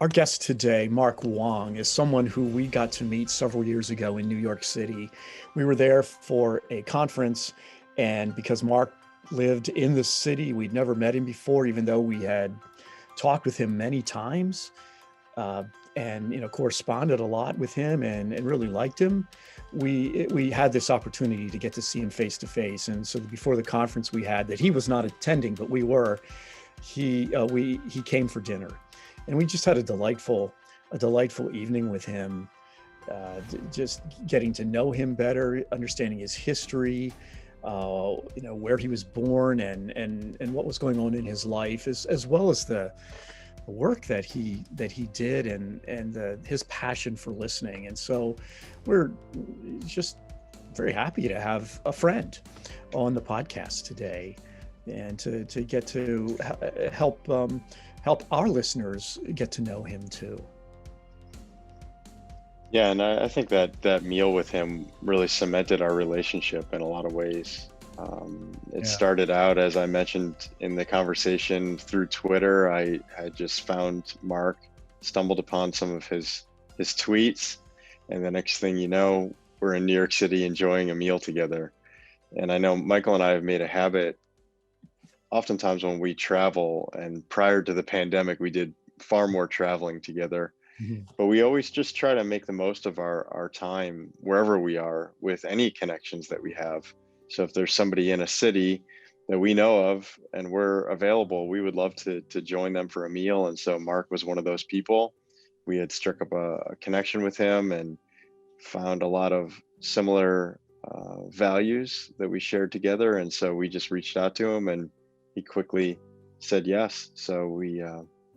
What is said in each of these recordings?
Our guest today, Marc Wong, is someone who we got to meet several years ago in New York City. We were there for a conference, and because Marc lived in the city, we'd never met him before, even though we had talked with him many times uh, and corresponded a lot with him and really liked him. We had this opportunity to get to see him face to face, and so before the conference we had that he was not attending, but we were. He came for dinner, and we just had a delightful evening with him, just getting to know him better, understanding his history, where he was born and what was going on in his life, as well as the work that he did and his passion for listening. And so we're just very happy to have a friend on the podcast today and to get to help our listeners get to know him too. Yeah, and I think that meal with him really cemented our relationship in a lot of ways. It Yeah. started out, as I mentioned in the conversation, through Twitter. I had just found Mark, stumbled upon some of his tweets, and the next thing you know, we're in New York City enjoying a meal together. And I know Michael and I have made a habit, oftentimes when we travel, and prior to the pandemic, we did far more traveling together, Mhm. but we always just try to make the most of our time wherever we are with any connections that we have. So if there's somebody in a city that we know of and we're available, we would love to join them for a meal. And so Mark was one of those people. We had struck up a connection with him and found a lot of similar values that we shared together. And so we just reached out to him, and he quickly said yes. So we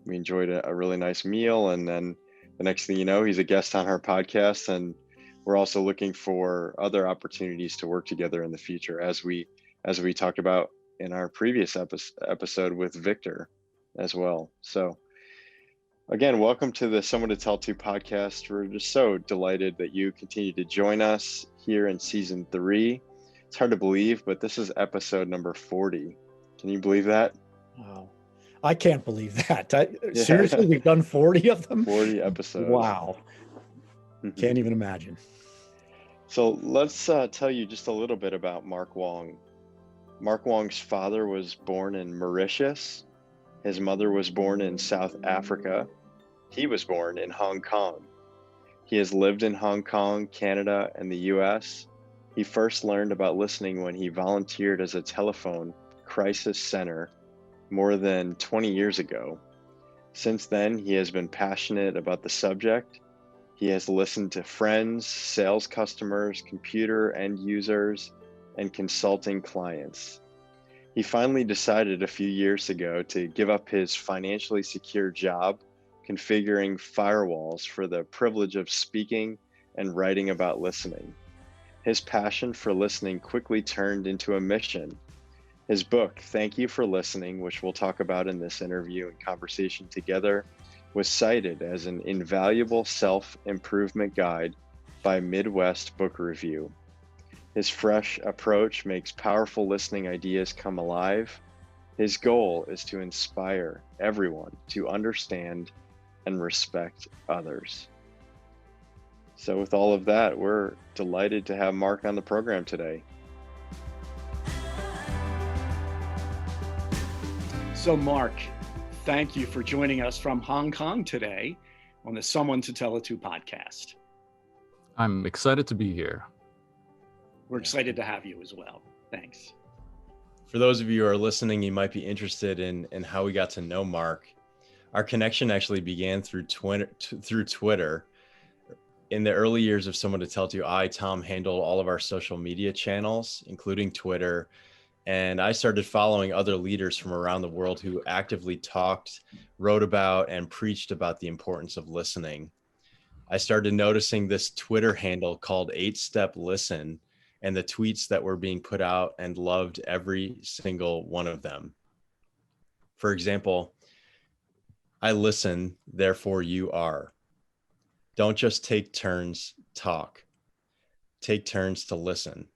enjoyed a really nice meal, and then the next thing you know, he's a guest on our podcast, and we're also looking for other opportunities to work together in the future, as we talked about in our previous episode with Victor as well. So again, welcome to the Someone to Tell To podcast. We're just so delighted that you continue to join us here in season 3. It's hard to believe, but this is episode number 40. Can you believe that? Wow. I can't believe that. Yeah, Seriously, we've done 40 of them? 40 episodes. Wow. Mhm. Can't even imagine. So let's tell you just a little bit about Mark Wong. Mark Wong's father was born in Mauritius. His mother was born in South Africa. He was born in Hong Kong. He has lived in Hong Kong, Canada, and the US. He first learned about listening when he volunteered as a telephone crisis center more than 20 years ago. Since then, he has been passionate about the subject. He has listened to friends, sales customers, computer end users, and consulting clients. He finally decided a few years ago to give up his financially secure job configuring firewalls for the privilege of speaking and writing about listening. His passion for listening quickly turned into a mission. His book, Thank You for Listening, which we'll talk about in this interview and conversation together, was cited as an invaluable self improvement guide by Midwest Book Review. His fresh approach makes powerful listening ideas come alive. His goal is to inspire everyone to understand and respect others. So, with all of that, we're delighted to have Mark on the program today. So, Marc, thank you for joining us from Hong Kong today on the Someone to Tell It To podcast. I'm excited to be here. We're excited to have you as well. Thanks. For those of you who are listening, you might be interested in how we got to know Mark. Our connection actually began through Twitter. In the early years of Someone to Tell To, Tom, handled all of our social media channels, including Twitter. And I started following other leaders from around the world who actively talked, wrote about, and preached about the importance of listening. I started noticing this Twitter handle called 8-Step Listen and the tweets that were being put out, and loved every single one of them. For example, I listen, therefore you are. Don't just take turns, talk. Take turns to listen.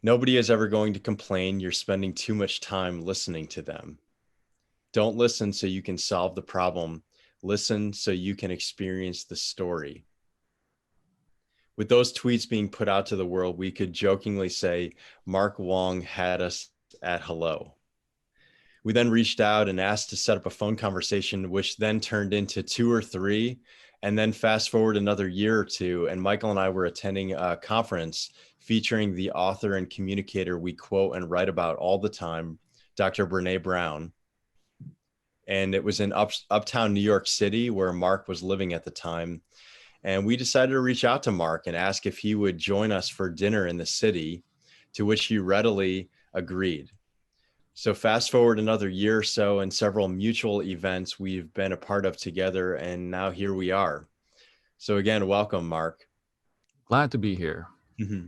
Nobody is ever going to complain you're spending too much time listening to them. Don't listen so you can solve the problem. Listen so you can experience the story. With those tweets being put out to the world, we could jokingly say Marc Wong had us at hello. We then reached out and asked to set up a phone conversation, which then turned into 2 or 3. And then fast forward another year or two, and Michael and I were attending a conference featuring the author and communicator we quote and write about all the time, Dr. Brene Brown. And it was in uptown New York City, where Marc was living at the time. And we decided to reach out to Marc and ask if he would join us for dinner in the city, to which he readily agreed. So fast forward another year or so, and several mutual events we've been a part of together, and now here we are. So again, welcome, Marc. Glad to be here. Mm-hmm.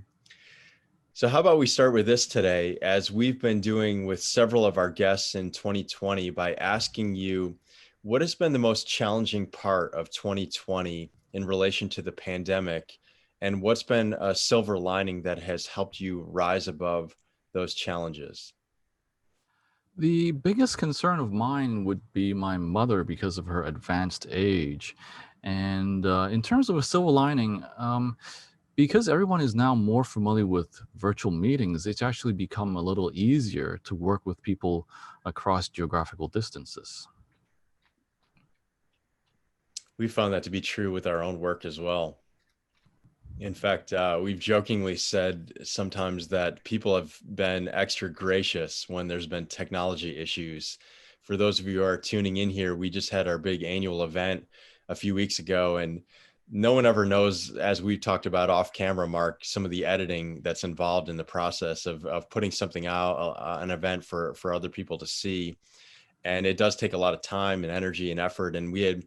So how about we start with this today, as we've been doing with several of our guests in 2020, by asking you, what has been the most challenging part of 2020 in relation to the pandemic, and what's been a silver lining that has helped you rise above those challenges? The biggest concern of mine would be my mother because of her advanced age. And in terms of a silver lining, because everyone is now more familiar with virtual meetings, it's actually become a little easier to work with people across geographical distances. We found that to be true with our own work as well. In fact, we've jokingly said sometimes that people have been extra gracious when there's been technology issues. For those of you who are tuning in here, we just had our big annual event a few weeks ago, and no one ever knows, as we talked about off camera, Marc, some of the editing that's involved in the process of putting something out, an event for other people to see. And it does take a lot of time and energy and effort. And we had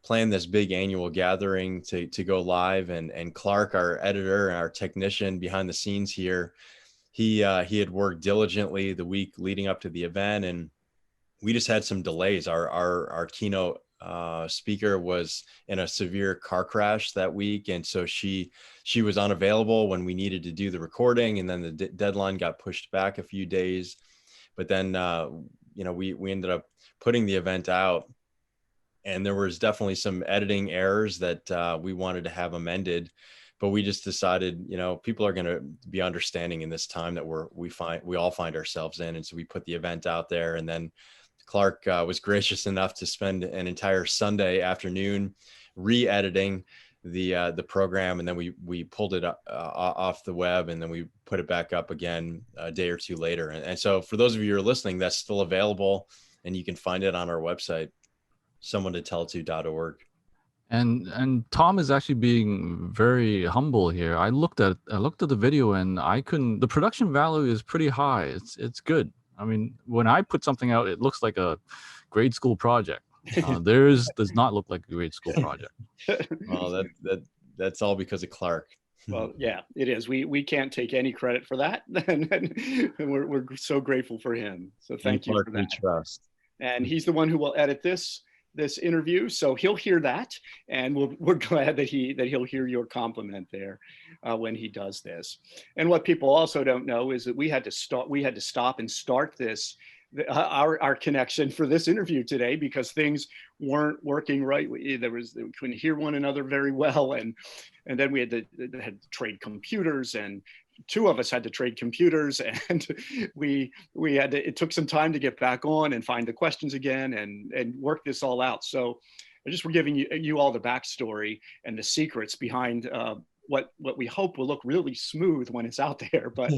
planned this big annual gathering to go live, and Clark, our editor and our technician behind the scenes here, he had worked diligently the week leading up to the event, and we just had some delays. Our keynote speaker was in a severe car crash that week, and so she was unavailable when we needed to do the recording, and then the deadline got pushed back a few days. But then we ended up putting the event out, and there was definitely some editing errors that we wanted to have amended, but we just decided, people are going to be understanding in this time that we all find ourselves in. And so we put the event out there, and then Clark was gracious enough to spend an entire Sunday afternoon re-editing the program, and then we pulled it off the web, and then we put it back up again a day or two later. And so for those of you who are listening, that's still available, and you can find it on our website, someonetotelto.org. And Tom is actually being very humble here. I looked at the video, and the production value is pretty high. It's good. I mean, when I put something out, it looks like a grade school project. Theirs does not look like a grade school project. Well, that's all because of Clark. Well, yeah, it is. We can't take any credit for that, and we're so grateful for him. So thank you for that. We trust. And he's the one who will edit this interview, so he'll hear that, and we're glad that he'll hear your compliment there when he does this. And what people also don't know is that we had to stop and start this our connection for this interview today, because things weren't working right. We couldn't hear one another very well, and then we had to trade computers, and two of us had to trade computers, and it took some time to get back on and find the questions again and work this all out. So I just, we're giving you all the backstory and the secrets behind what we hope will look really smooth when it's out there, but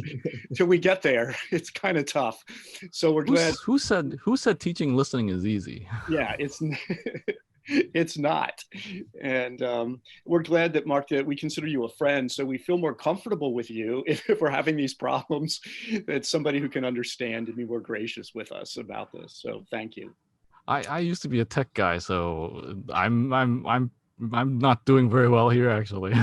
till we get there, it's kind of tough. So we're glad. Who said teaching listening is easy? Yeah, it's not. And we're glad that, Marc, that we consider you a friend, so we feel more comfortable with you if we're having these problems, that somebody who can understand and be more gracious with us about this. So thank you. I used to be a tech guy, so I'm not doing very well here, actually.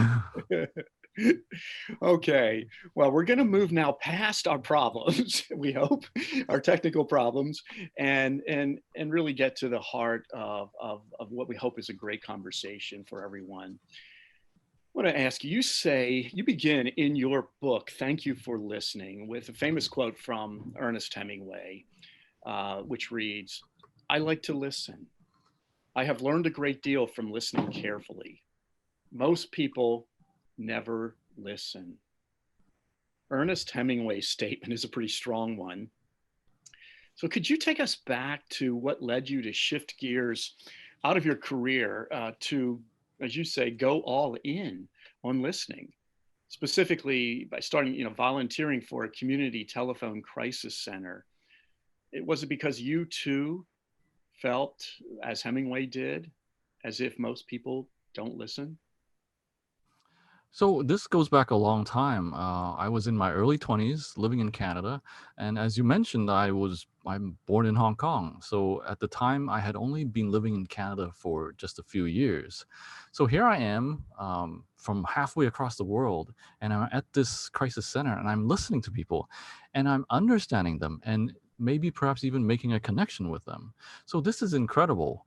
Okay, well, we're going to move now past our problems, we hope, our technical problems, and really get to the heart of what we hope is a great conversation for everyone. I want to ask you, you begin in your book, Thank You for Listening, with a famous quote from Ernest Hemingway, which reads, "I like to listen. I have learned a great deal from listening carefully. Most people never listen. Ernest Hemingway's statement is a pretty strong one. So, could you take us back to what led you to shift gears out of your career to, as you say, go all in on listening, specifically by starting, volunteering for a community telephone crisis center? Was it because you too felt, as Hemingway did, as if most people don't listen? So this goes back a long time. I was in my early 20s living in Canada. And as you mentioned, I'm born in Hong Kong. So at the time, I had only been living in Canada for just a few years. So here I am from halfway across the world, and I'm at this crisis center, and I'm listening to people, and I'm understanding them, and maybe perhaps even making a connection with them. So this is incredible.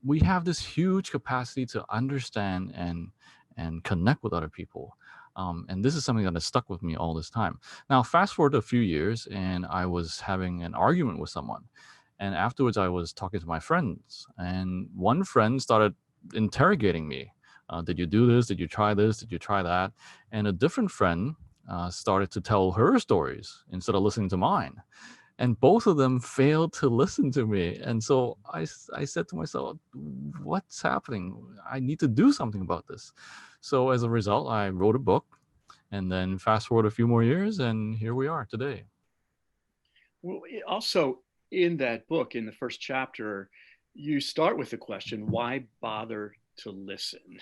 We have this huge capacity to understand and connect with other people. And this is something that has stuck with me all this time. Now, fast forward a few years, and I was having an argument with someone. And afterwards, I was talking to my friends, and one friend started interrogating me. Did you do this? Did you try this? Did you try that? And a different friend started to tell her stories instead of listening to mine. And both of them failed to listen to me. And so I said to myself, what's happening? I need to do something about this. So as a result, I wrote a book, and then fast forward a few more years, and here we are today. Well, also in that book, in the first chapter, you start with the question, why bother to listen?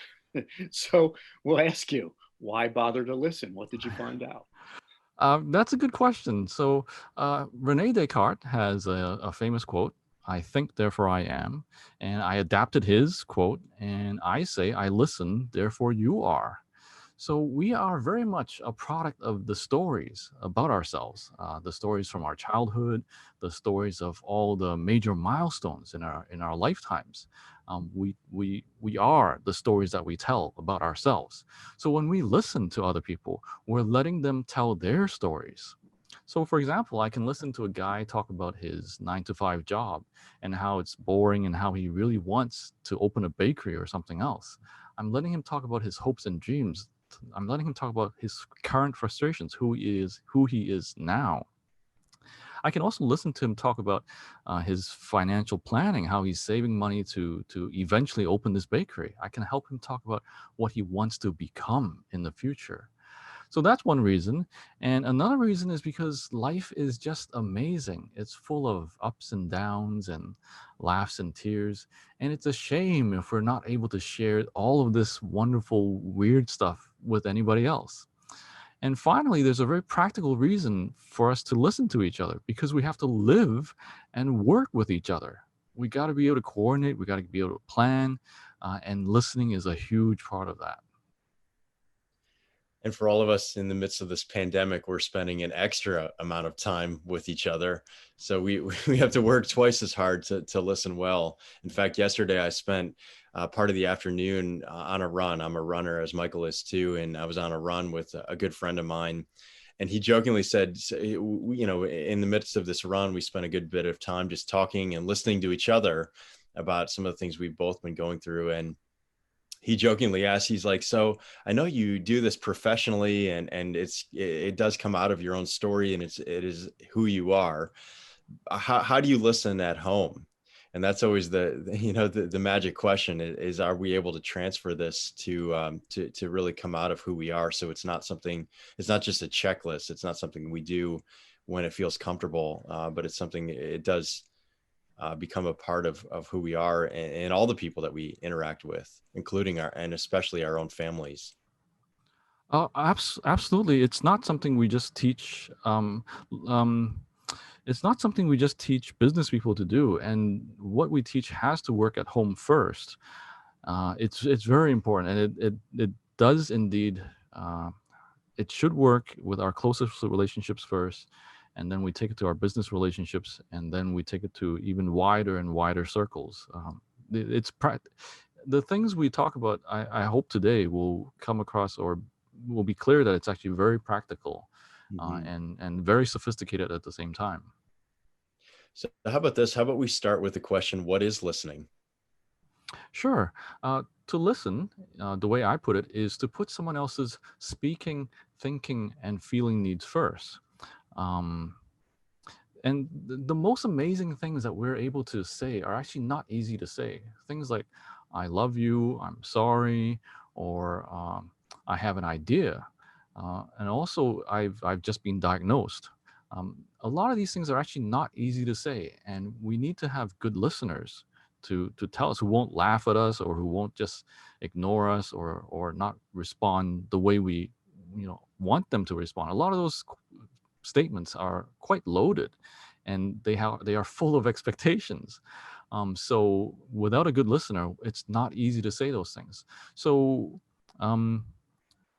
So we'll ask you, why bother to listen? What did you find out? That's a good question. So Rene Descartes has a famous quote, "I think, therefore I am." And I adapted his quote, and I say, "I listen, therefore you are." So we are very much a product of the stories about ourselves, the stories from our childhood, the stories of all the major milestones in our lifetimes. We are the stories that we tell about ourselves. So when we listen to other people, we're letting them tell their stories. So, for example, I can listen to a guy talk about his 9 to 5 job and how it's boring and how he really wants to open a bakery or something else. I'm letting him talk about his hopes and dreams. I'm letting him talk about his current frustrations, who he is now. I can also listen to him talk about his financial planning, how he's saving money to eventually open this bakery. I can help him talk about what he wants to become in the future. So that's one reason. And another reason is because life is just amazing. It's full of ups and downs and laughs and tears. And it's a shame if we're not able to share all of this wonderful, weird stuff with anybody else. And finally, there's a very practical reason for us to listen to each other, because we have to live and work with each other. We got to be able to coordinate, we got to be able to plan, and listening is a huge part of that. And for all of us in the midst of this pandemic, we're spending an extra amount of time with each other. So we we have to work twice as hard to listen well. In fact, yesterday I spent part of the afternoon on a run. I'm a runner, as Michael is too. And I was on a run with a good friend of mine. And he jokingly said, in the midst of this run, we spent a good bit of time just talking and listening to each other about some of the things we've both been going through. And he jokingly asked, he's like, "So I know you do this professionally, and it does come out of your own story, and it is who you are. How do you listen at home?" And that's always the magic question is, are we able to transfer this to really come out of who we are? So it's not just a checklist. It's not something we do when it feels comfortable, but it's something it does become a part of who we are, and all the people that we interact with, including and especially our own families. Absolutely. It's not something we just teach. Um, it's not something we just teach business people to do. And what we teach has to work at home first. It's very important, and it does indeed. It should work with our closest relationships first, and then we take it to our business relationships, and then we take it to even wider and wider circles. The things we talk about, I hope today will come across, or will be clear, that it's actually very practical, and very sophisticated at the same time. So how about this? How about we start with the question, what is listening? Sure. To listen, the way I put it, is to put someone else's speaking, thinking, and feeling needs first. Um, and the most amazing things that we're able to say are actually not easy to say. Things like, I love you, I'm sorry, or I have an idea. And also, I've just been diagnosed. A lot of these things are actually not easy to say, and we need to have good listeners to tell us, who won't laugh at us or who won't just ignore us or not respond the way we want them to respond. A lot of those statements are quite loaded, and they are full of expectations. So without a good listener, it's not easy to say those things. So um,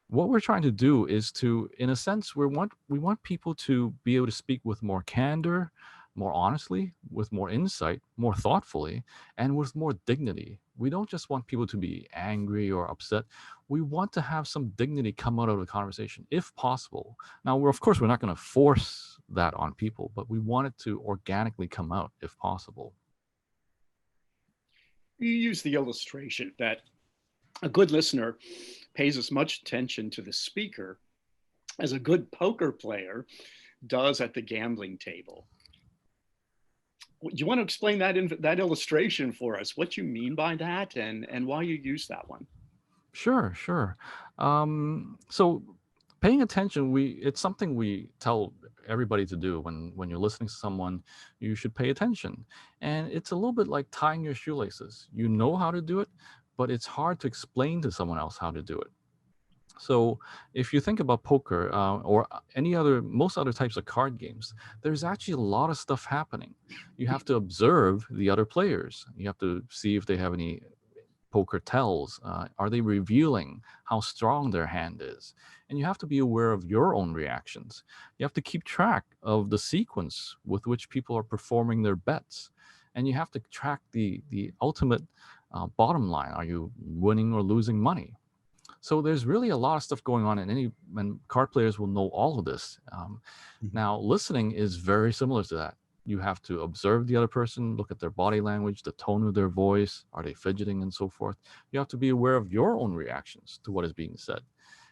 what we're trying to do is to, in a sense, we want people to be able to speak with more candor, more honestly, with more insight, more thoughtfully, and with more dignity. We don't just want people to be angry or upset. We want to have some dignity come out of the conversation, if possible. Now, of course, we're not going to force that on people, but we want it to organically come out if possible. You use the illustration that a good listener pays as much attention to the speaker as a good poker player does at the gambling table. Do you want to explain that illustration for us? What you mean by that, and why you use that one? Sure, sure. So paying attention, it's something we tell everybody to do. When you're listening to someone, you should pay attention. And it's a little bit like tying your shoelaces. You know how to do it, but it's hard to explain to someone else how to do it. So if you think about poker, or most other types of card games, there's actually a lot of stuff happening. You have to observe the other players. You have to see if they have any poker tells. Are they revealing how strong their hand is? And you have to be aware of your own reactions. You have to keep track of the sequence with which people are performing their bets. And you have to track the ultimate bottom line. Are you winning or losing money? So there's really a lot of stuff going on, and card players will know all of this. Now, listening is very similar to that. You have to observe the other person, look at their body language, the tone of their voice, are they fidgeting, and so forth. You have to be aware of your own reactions to what is being said.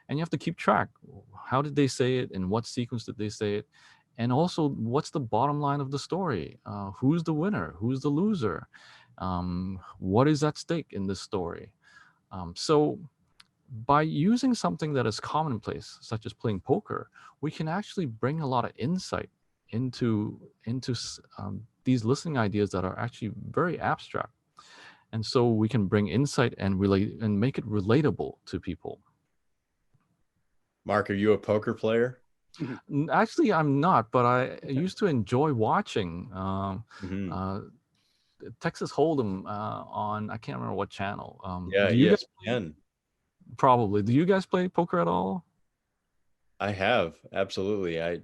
And you have to keep track. How did they say it? In what sequence did they say it? And also, what's the bottom line of the story? Who's the winner? Who's the loser? What is at stake in this story? So by using something that is commonplace, such as playing poker, we can actually bring a lot of insight into these listening ideas that are actually very abstract. And so we can bring insight and make it relatable to people. Mark, are you a poker player? Actually, I'm not, but I used to enjoy watching Texas Hold'em on, I can't remember what channel. Yeah, do you ESPN. Probably. Do you guys play poker at all? I have, absolutely. I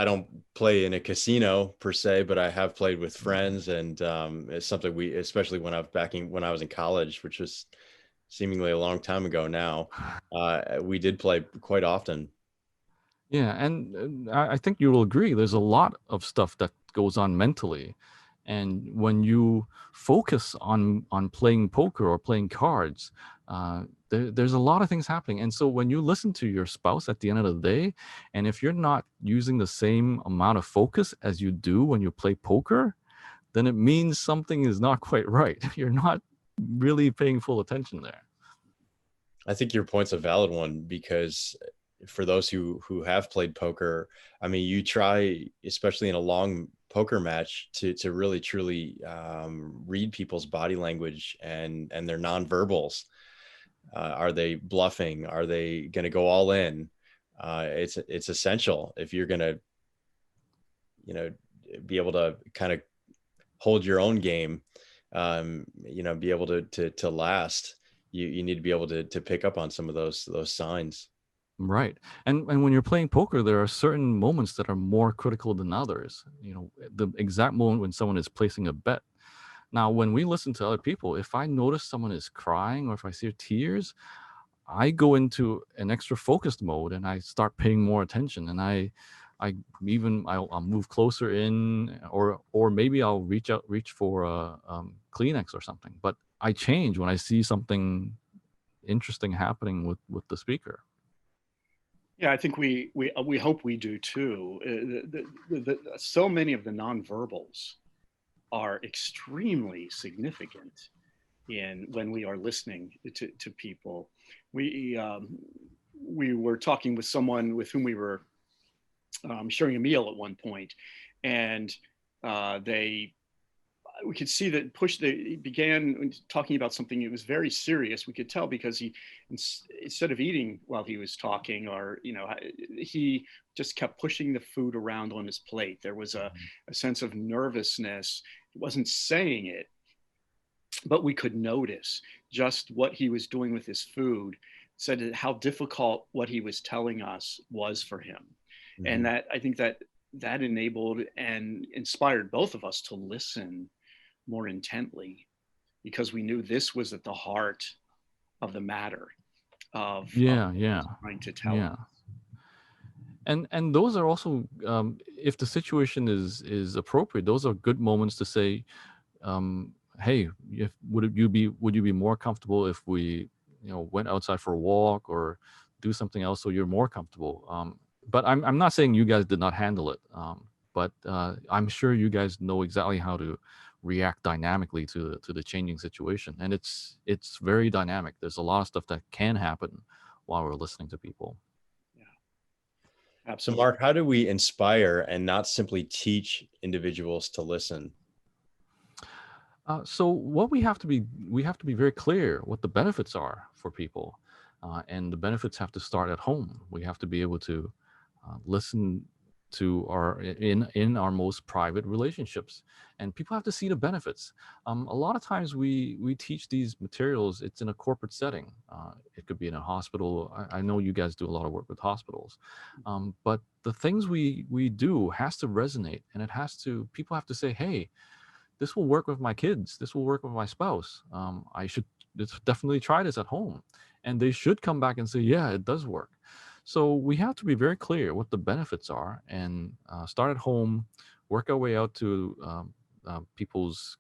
don't play in a casino per se, but I have played with friends, and it's something especially when I was in college, which was seemingly a long time ago now, we did play quite often. Yeah, and I think you will agree. There's a lot of stuff that goes on mentally, and when you focus on playing poker or playing cards, there's a lot of things happening. And so when you listen to your spouse at the end of the day, and if you're not using the same amount of focus as you do when you play poker, then it means something is not quite right. You're not really paying full attention there. I think your point's a valid one, because for those who have played poker, I mean, you try, especially in a long poker match, to really truly read people's body language and their nonverbals. Are they bluffing? Are they going to go all in? It's essential if you're going to, be able to kind of hold your own game, be able to last. You need to be able to pick up on some of those signs. Right. And when you're playing poker, there are certain moments that are more critical than others. The exact moment when someone is placing a bet. Now, when we listen to other people, if I notice someone is crying or if I see tears, I go into an extra focused mode and I start paying more attention, and I I'll move closer in, or maybe I'll reach for a Kleenex or something. But I change when I see something interesting happening with the speaker. Yeah, I think we hope we do too. So many of the nonverbals are extremely significant in when we are listening to people. We were talking with someone with whom we were sharing a meal at one point, and they we could see that he began talking about something. It was very serious. We could tell because he, instead of eating while he was talking, or he just kept pushing the food around on his plate. There was a sense of nervousness. He wasn't saying it, but we could notice just what he was doing with his food, said how difficult what he was telling us was for him. Mm-hmm. And that, I think that enabled and inspired both of us to listen more intently, because we knew this was at the heart of the matter of trying to tell us. And those are also, if the situation is appropriate, those are good moments to say, hey, would you be more comfortable if we went outside for a walk or do something else so you're more comfortable? But I'm not saying you guys did not handle it, but I'm sure you guys know exactly how to react dynamically to the changing situation, and it's very dynamic. There's a lot of stuff that can happen while we're listening to people. Yeah, absolutely. So Mark, how do we inspire and not simply teach individuals to listen? So what we have to be very clear what the benefits are for people, and the benefits have to start at home. We have to be able to listen to in our most private relationships, and people have to see the benefits. A lot of times we teach these materials, it's in a corporate setting. It could be in a hospital. I know you guys do a lot of work with hospitals, but the things we do has to resonate, and people have to say, hey, this will work with my kids, this will work with my spouse. I should definitely try this at home, and they should come back and say, yeah, it does work. So we have to be very clear what the benefits are, and start at home, work our way out to people's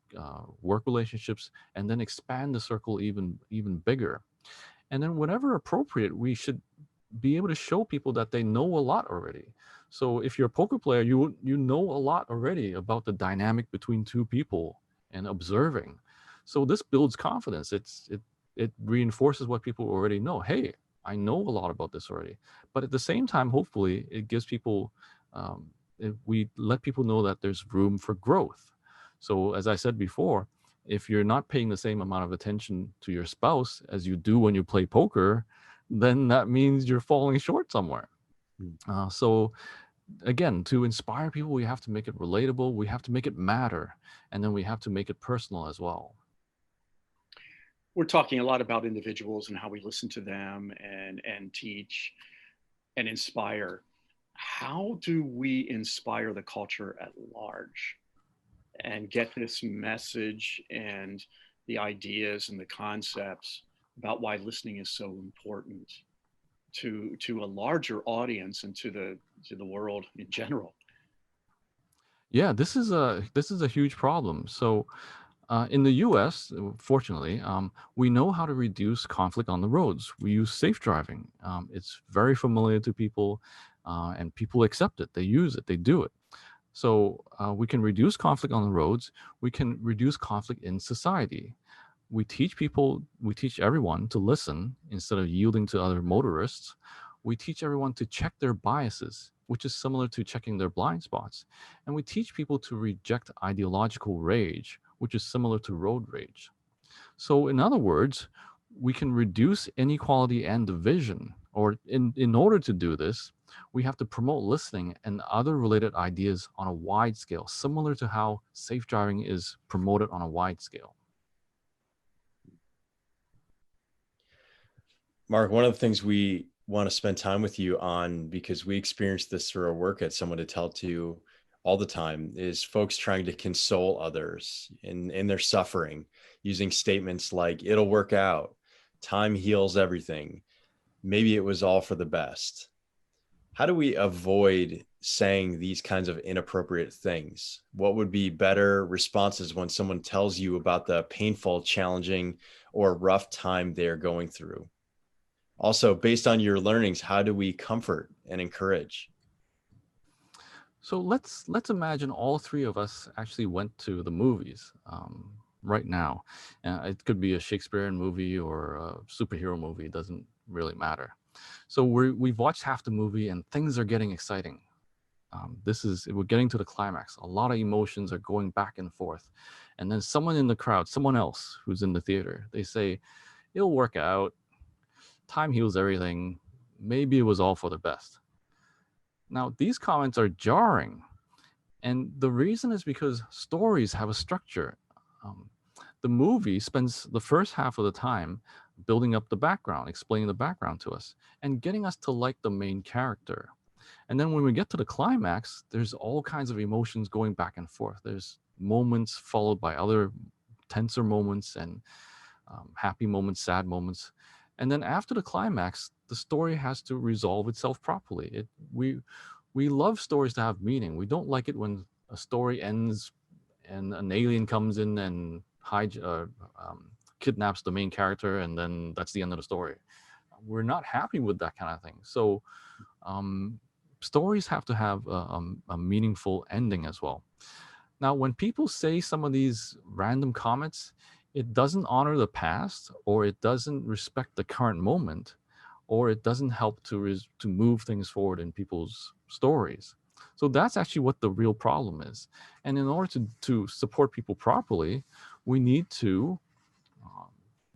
work relationships, and then expand the circle even bigger. And then whenever appropriate, we should be able to show people that they know a lot already. So if you're a poker player, you know a lot already about the dynamic between two people and observing. So this builds confidence. It reinforces what people already know. Hey, I know a lot about this already. But at the same time, hopefully, it gives people, we let people know that there's room for growth. So as I said before, if you're not paying the same amount of attention to your spouse as you do when you play poker, then that means you're falling short somewhere. So again, to inspire people, we have to make it relatable, we have to make it matter, and then we have to make it personal as well. We're talking a lot about individuals and how we listen to them and teach and inspire. How do we inspire the culture at large and get this message and the ideas and the concepts about why listening is so important to a larger audience and to the world in general? Yeah, this is a huge problem. So in the US, fortunately, we know how to reduce conflict on the roads. We use safe driving. It's very familiar to people, and people accept it. They use it. They do it. So we can reduce conflict on the roads. We can reduce conflict in society. We teach everyone to listen instead of yielding to other motorists. We teach everyone to check their biases, which is similar to checking their blind spots. And we teach people to reject ideological rage, which is similar to road rage. So in other words, we can reduce inequality and division, or in order to do this, we have to promote listening and other related ideas on a wide scale, similar to how safe driving is promoted on a wide scale. Mark, one of the things we want to spend time with you on, because we experience this through our work at Someone to Tell To all the time, is folks trying to console others in their suffering using statements like, it'll work out, time heals everything, maybe it was all for the best. How do we avoid saying these kinds of inappropriate things? What would be better responses when someone tells you about the painful, challenging, or rough time they're going through? Also, based on your learnings, how do we comfort and encourage? So let's imagine all three of us actually went to the movies right now. It could be a Shakespearean movie or a superhero movie. It doesn't really matter. So we've watched half the movie and things are getting exciting. We're getting to the climax. A lot of emotions are going back and forth, and then someone in the crowd, someone else who's in the theater, they say, "It'll work out. Time heals everything. Maybe it was all for the best." Now these comments are jarring. And the reason is because stories have a structure. Um, the movie spends the first half of the time building up the background, explaining the background to us, and getting us to like the main character. And then when we get to the climax, there's all kinds of emotions going back and forth. There's moments followed by other tenser moments and happy moments, sad moments. And then after the climax, the story has to resolve itself properly. We love stories to have meaning. We don't like it when a story ends and an alien comes in and kidnaps the main character, and then that's the end of the story. We're not happy with that kind of thing. So stories have to have a meaningful ending as well. Now, when people say some of these random comments, it doesn't honor the past, or it doesn't respect the current moment, or it doesn't help to move things forward in people's stories. So that's actually what the real problem is. And in order to support people properly, we need to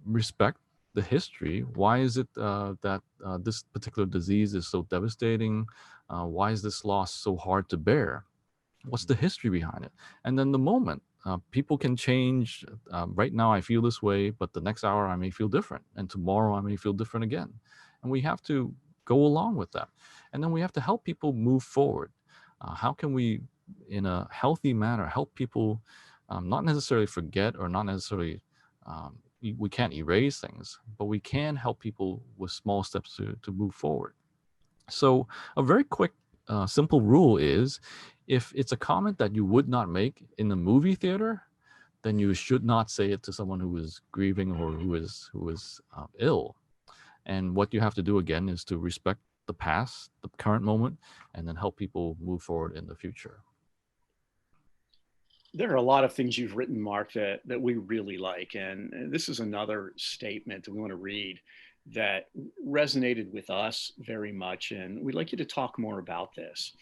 respect the history. Why is it that this particular disease is so devastating? Why is this loss so hard to bear? What's the history behind it? And then the moment. People can change. Right now I feel this way, but the next hour I may feel different, and tomorrow I may feel different again. And we have to go along with that. And then we have to help people move forward. How can we, in a healthy manner, help people not necessarily forget, or not necessarily, we can't erase things, but we can help people with small steps to move forward. So a very quick, simple rule is, if it's a comment that you would not make in the movie theater, then you should not say it to someone who is grieving or who is ill. And what you have to do again is to respect the past, the current moment, and then help people move forward in the future. There are a lot of things you've written, Mark, that we really like. And this is another statement that we want to read that resonated with us very much. And we'd like you to talk more about this.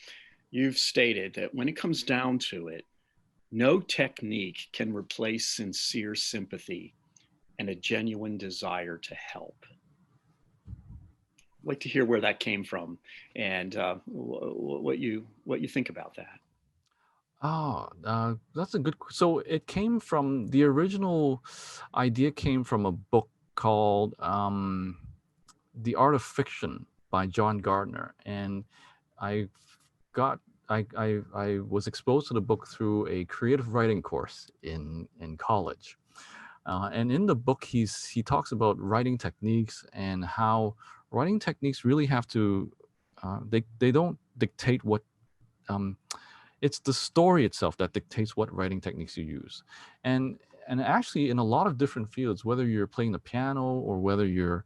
You've stated that when it comes down to it, no technique can replace sincere sympathy and a genuine desire to help. I'd like to hear where that came from, and what you think about that. Oh, that's a good. So it came from the original idea came from a book called "The Art of Fiction" by John Gardner, and I got I was exposed to the book through a creative writing course in college. And in the book, he talks about writing techniques and how writing techniques really have to they don't dictate what um, it's the story itself that dictates what writing techniques you use. And actually, in a lot of different fields, whether you're playing the piano, or whether you're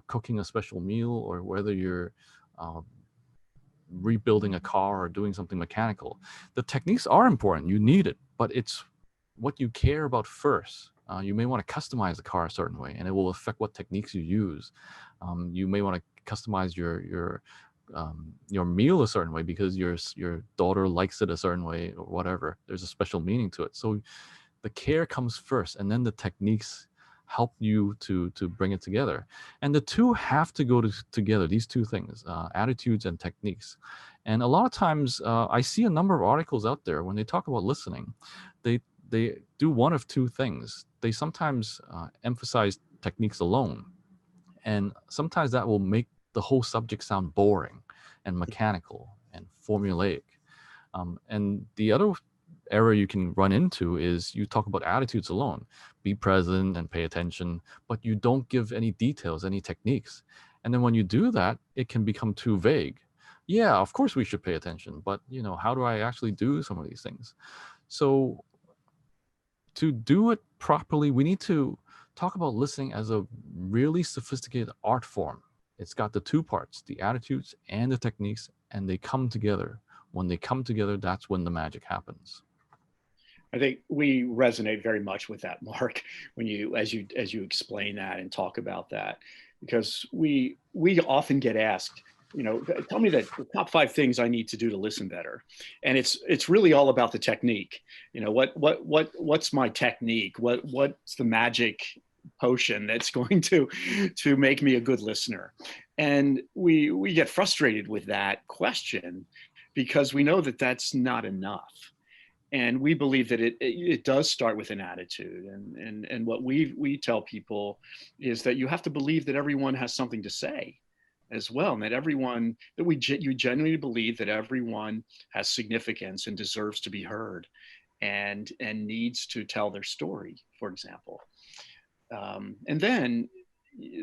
cooking a special meal, or whether you're uh, rebuilding a car or doing something mechanical, the techniques are important. You need it, but it's what you care about first. You may want to customize the car a certain way, and it will affect what techniques you use. You may want to customize your meal a certain way because your daughter likes it a certain way, or whatever. There's a special meaning to it. So the care comes first, and then the techniques help you to bring it together. And the two have to go together. These two things, attitudes and techniques. And a lot of times, I see a number of articles out there when they talk about listening. They do one of two things. They sometimes emphasize techniques alone, and sometimes that will make the whole subject sound boring and mechanical and formulaic. And the other error you can run into is you talk about attitudes alone, be present and pay attention, but you don't give any details, any techniques. And then when you do that, it can become too vague. yeah, of course we should pay attention, but how do I actually do some of these things? So to do it properly, we need to talk about listening as a really sophisticated art form. It's got the two parts, the attitudes and the techniques, and they come together. When they come together, that's when the magic happens. I think we resonate very much with that, Mark, when as you explain that and talk about that, because we often get asked, tell me the top 5 things I need to do to listen better, and it's really all about the technique. What's my technique? What's the magic potion that's going to make me a good listener? And we get frustrated with that question because we know that that's not enough, and we believe that it does start with an attitude, and what we tell people is that you have to believe that everyone has something to say as well, and you genuinely believe that everyone has significance and deserves to be heard, and needs to tell their story, for example. And then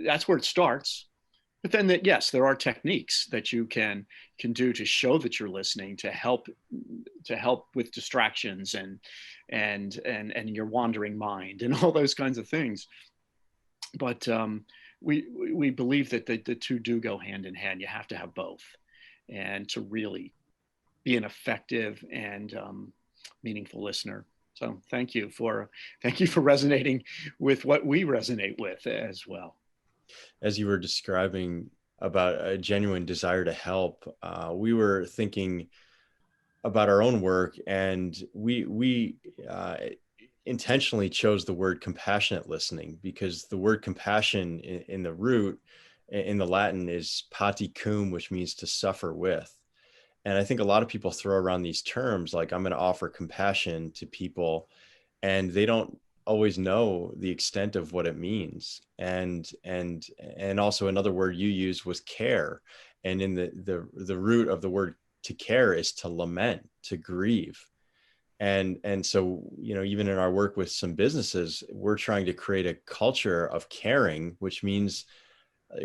that's where it starts. But then yes, there are techniques that you can do to show that you're listening, to help with distractions and your wandering mind and all those kinds of things. But we believe that the two do go hand in hand. You have to have both, and to really be an effective and meaningful listener. So thank you for resonating with what we resonate with as well. As you were describing about a genuine desire to help, we were thinking about our own work, and we intentionally chose the word compassionate listening because the word compassion in the root, in the Latin, is pati cum, which means to suffer with. And I think a lot of people throw around these terms like, I'm going to offer compassion to people, and they don't always know the extent of what it means. And also another word you used was care. And in the root of the word to care is to lament, to grieve. And so, even in our work with some businesses, we're trying to create a culture of caring, which means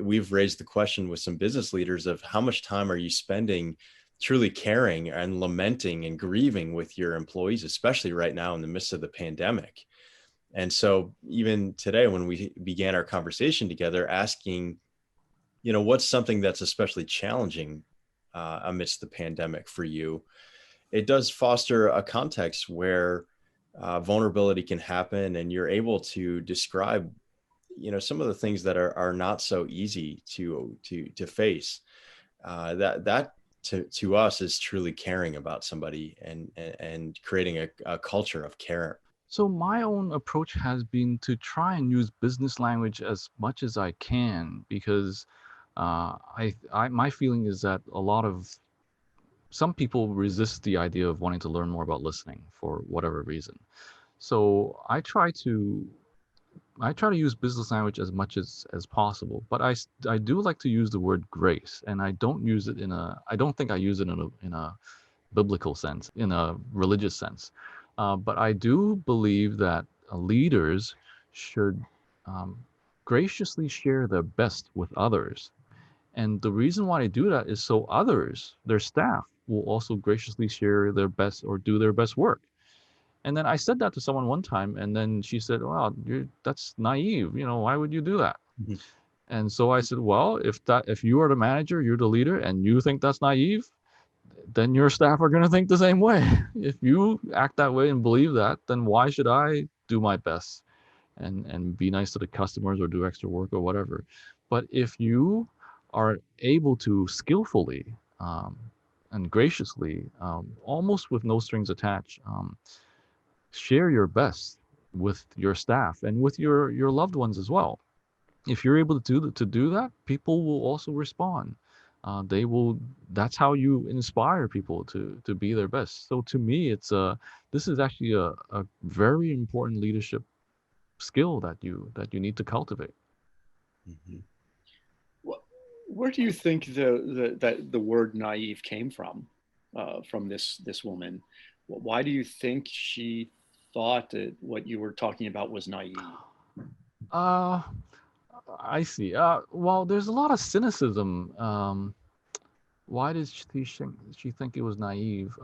we've raised the question with some business leaders of how much time are you spending truly caring and lamenting and grieving with your employees, especially right now in the midst of the pandemic. And so even today, when we began our conversation together, asking, what's something that's especially challenging amidst the pandemic for you, it does foster a context where vulnerability can happen, and you're able to describe, some of the things that are not so easy to face. That to us is truly caring about somebody and creating a culture of care. So my own approach has been to try and use business language as much as I can, because my feeling is that some people resist the idea of wanting to learn more about listening for whatever reason. So I try to use business language as much as possible, but I do like to use the word grace, and I don't think I use it in a biblical sense, in a religious sense. But I do believe that leaders should um, graciously share their best with others. And the reason why they do that is so others, their staff, will also graciously share their best or do their best work. And then I said that to someone one time, and then she said, "Wow, that's naive. Why would you do that?" Mhm. And so I said, "Well, if you are the manager, you're the leader, and you think that's naive, then your staff are going to think the same way. If you act that way and believe that, then why should I do my best and be nice to the customers or do extra work or whatever?" But if you are able to skillfully and graciously, almost with no strings attached, share your best with your staff and with your loved ones as well. If you're able to do that, people will also respond. They will. That's how you inspire people to be their best. So to me, this is actually a very important leadership skill that you need to cultivate. Mhm. Where do you think the word naive came from this woman? Why do you think she thought that what you were talking about was naive? Uh, I see. Well, there's a lot of cynicism. Why did she think it was naive?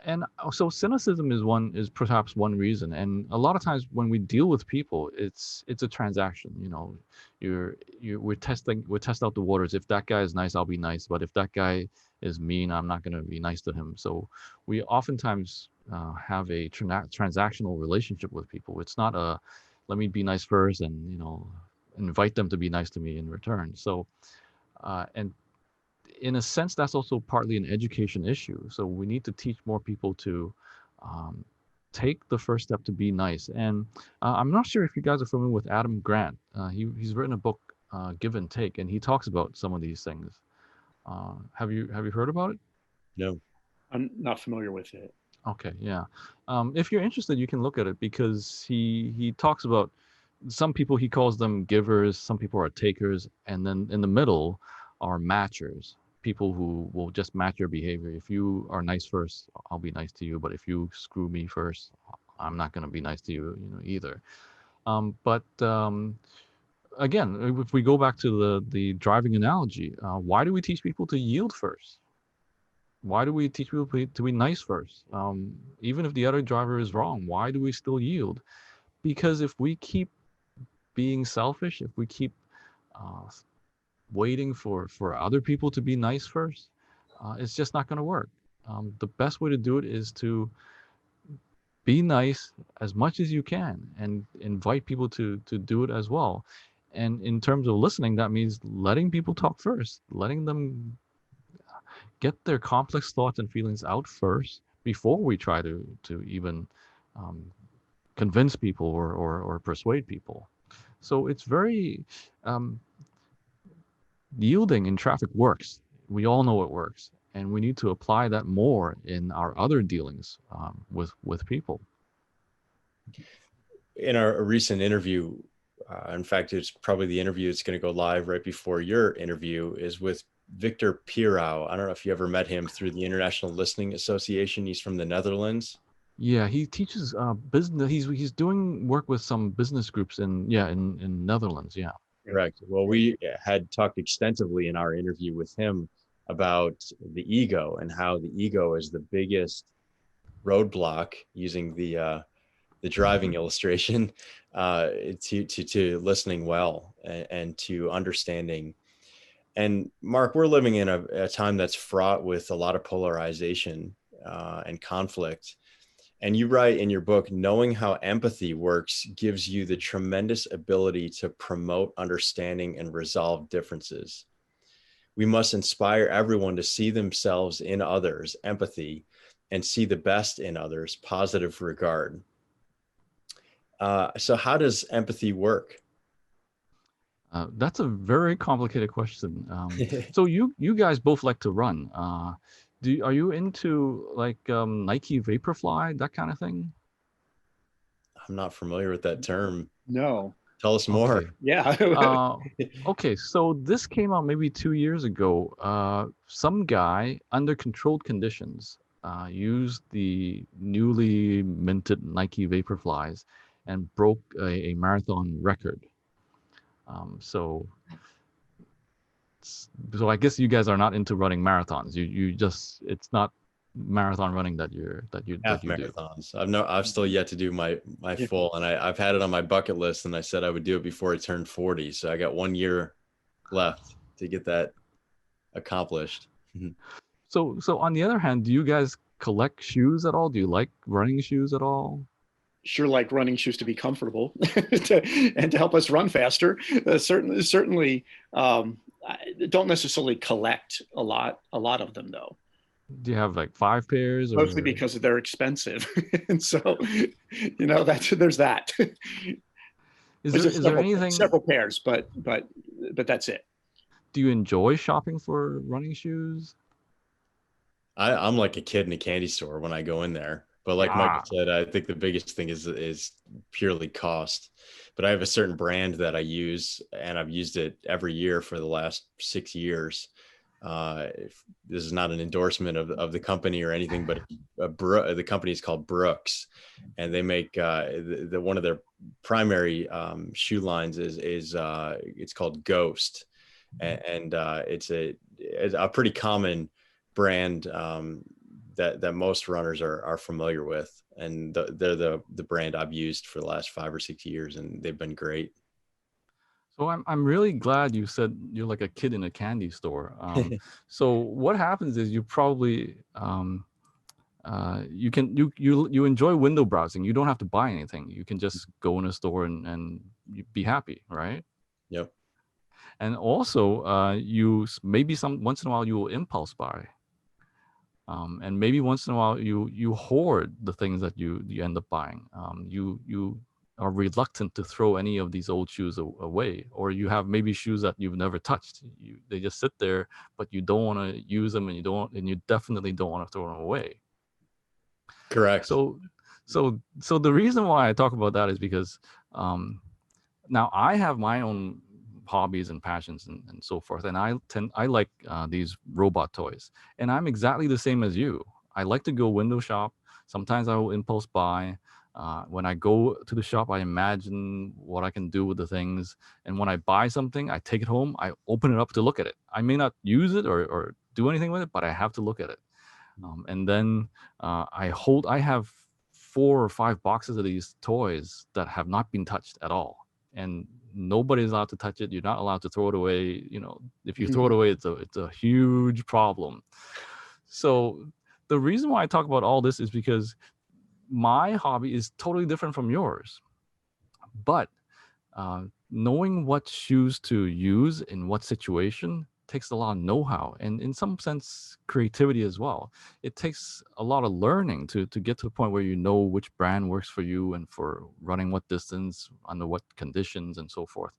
And so cynicism is perhaps one reason. And a lot of times when we deal with people, it's a transaction. You know, we're test out the waters. If that guy is nice, I'll be nice. But if that guy is mean, I'm not going to be nice to him. So we oftentimes have a transactional relationship with people. It's not a let me be nice first, and invite them to be nice to me in return. So and in a sense, that's also partly an education issue. So we need to teach more people to um, take the first step to be nice. And I'm not sure if you guys are familiar with Adam Grant. He's written a book, Give and Take, and he talks about some of these things. Have you heard about it? No. I'm not familiar with it. Okay, yeah. If you're interested, you can look at it because he talks about some people, he calls them givers, some people are takers, and then in the middle are matchers, people who will just match your behavior. If you are nice first, I'll be nice to you, but if you screw me first, I'm not going to be nice to you, either. But again, if we go back to the driving analogy, why do we teach people to yield first? Why do we teach people to be nice first? Even if the other driver is wrong, why do we still yield? Because if we keep being selfish, if we keep uh, waiting for other people to be nice first, it's just not going to work. The best way to do it is to be nice as much as you can and invite people to do it as well. And in terms of listening, that means letting people talk first, letting them get their complex thoughts and feelings out first before we try to even um, convince people or persuade people. So it's very yielding in traffic works. We all know it works, and we need to apply that more in our other dealings with people. In our recent interview, in fact, it's probably the interview that's going to go live right before your interview, is with Victor Pirau. I don't know if you ever met him through the International Listening Association. He's from the Netherlands. Yeah, he teaches business. He's doing work with some business groups in Netherlands. Yeah. Correct. Well, we had talked extensively in our interview with him about the ego and how the ego is the biggest roadblock, using the driving illustration, to listening well and to understanding. And Mark, we're living in a time that's fraught with a lot of polarization and conflict. And you write in your book, knowing how empathy works gives you the tremendous ability to promote understanding and resolve differences. We must inspire everyone to see themselves in others, empathy, and see the best in others, positive regard. So how does empathy work? That's a very complicated question. So you guys both like to run. Are you into like Nike Vaporfly, that kind of thing? I'm not familiar with that term. No. Tell us more. Okay. Yeah. Okay, so this came out maybe 2 years ago. Some guy under controlled conditions used the newly minted Nike Vaporflies and broke a marathon record. So I guess you guys are not into running marathons. You just, it's not marathon running that you Half do. marathons. I've still yet to do my full, and I've had it on my bucket list, and I said I would do it before I turned 40. So I got 1 year left to get that accomplished. So on the other hand, do you guys collect shoes at all? Do you like running shoes at all? Sure, like running shoes to be comfortable and to help us run faster. Certainly, I don't necessarily collect a lot of them though. Do you have like 5 pairs? Mostly because they're expensive, and so there's that. Is there anything? Several pairs, but that's it. Do you enjoy shopping for running shoes? I'm like a kid in a candy store when I go in there. But like Michael said, I think the biggest thing is purely cost. But I have a certain brand that I use, and I've used it every year for the last 6 years. This is not an endorsement of the company or anything, but the company is called Brooks, and they make one of their primary shoe lines is it's called Ghost. and it's a pretty common brand that most runners are familiar with, and they're the brand I've used for the last 5 or 6 years, and they've been great. So I'm really glad you said you're like a kid in a candy store. So what happens is you probably you enjoy window browsing. You don't have to buy anything. You can just go in a store and you be happy, right? Yep. And also maybe once in a while you will impulse buy. And maybe once in a while you hoard the things that you end up buying. You are reluctant to throw any of these old shoes away, or you have maybe shoes that you've never touched. They just sit there, but you don't want to use them, and you definitely don't want to throw them away. Correct. So the reason why I talk about that is because now I have my own hobbies and passions and so forth, and I like these robot toys, and I'm exactly the same as you. I like to go window shop. Sometimes I will impulse buy. When I go to the shop, I imagine what I can do with the things, and when I buy something, I take it home, I open it up to look at it. I may not use it or do anything with it, but I have to look at it. And then I have 4 or 5 boxes of these toys that have not been touched at all, and nobody's allowed to touch it. You're not allowed to throw it away. If you throw it away, it's a huge problem. So the reason why I talk about all this is because my hobby is totally different from yours, but knowing what shoes to use in what situation takes a lot of know-how, and in some sense creativity as well. It takes a lot of learning to get to a point where you know which brand works for you and for running what distance under what conditions and so forth.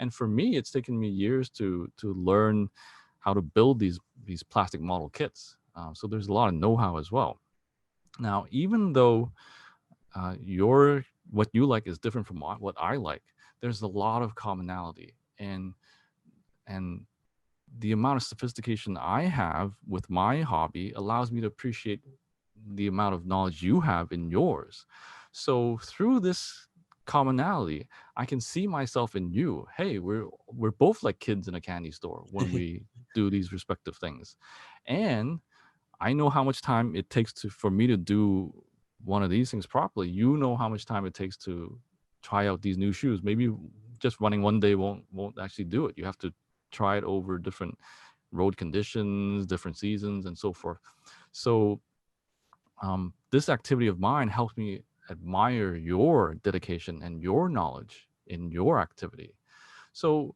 And for me, it's taken me years to learn how to build these plastic model kits. So there's a lot of know-how as well. Now, even though what you like is different from what I like, there's a lot of commonality, and the amount of sophistication I have with my hobby allows me to appreciate the amount of knowledge you have in yours. So through this commonality, I can see myself in you. Hey, we're both like kids in a candy store when we do these respective things. And I know how much time it takes for me to do one of these things properly. You know how much time it takes to try out these new shoes. Maybe just running one day won't actually do it. You have to try it over different road conditions, different seasons, and so forth. So this activity of mine helps me admire your dedication and your knowledge in your activity. So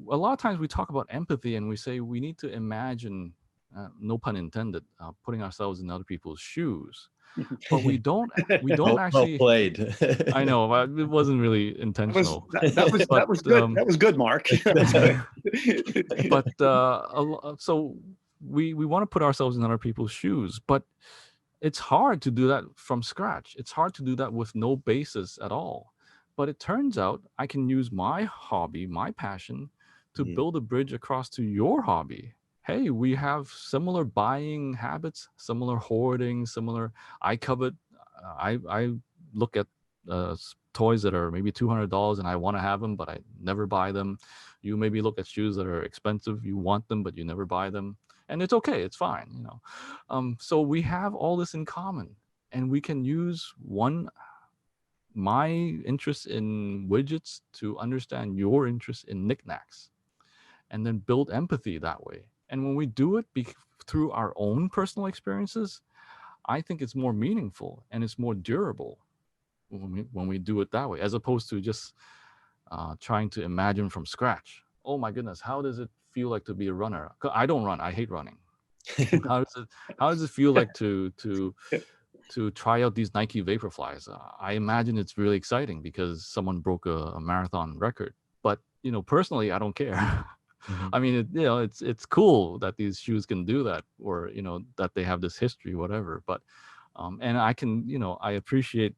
a lot of times we talk about empathy and we say we need to imagine, no pun intended, putting ourselves in other people's shoes. But we don't actually. Well played. I know, but it wasn't really intentional. That was good. That was good, Mark. But so we want to put ourselves in other people's shoes, but it's hard to do that from scratch. It's hard to do that with no basis at all. But it turns out I can use my hobby, my passion, to build a bridge across to your hobby. Hey, we have similar buying habits, similar hoarding, similar. I covet. I look at toys that are maybe $200 and I want to have them, but I never buy them. You maybe look at shoes that are expensive. You want them, but you never buy them, and it's okay. It's fine, So we have all this in common, and we can use my interest in widgets to understand your interest in knickknacks, and then build empathy that way. And when we do it through our own personal experiences, I think it's more meaningful and it's more durable when we do it that way, as opposed to just trying to imagine from scratch. Oh my goodness, how does it feel like to be a runner? 'Cause I don't run. I hate running. How does it feel like to try out these Nike Vaporflies? I imagine it's really exciting because someone broke a marathon record. But personally, I don't care. I mean, it's cool that these shoes can do that, or that they have this history, whatever. But and I can, I appreciate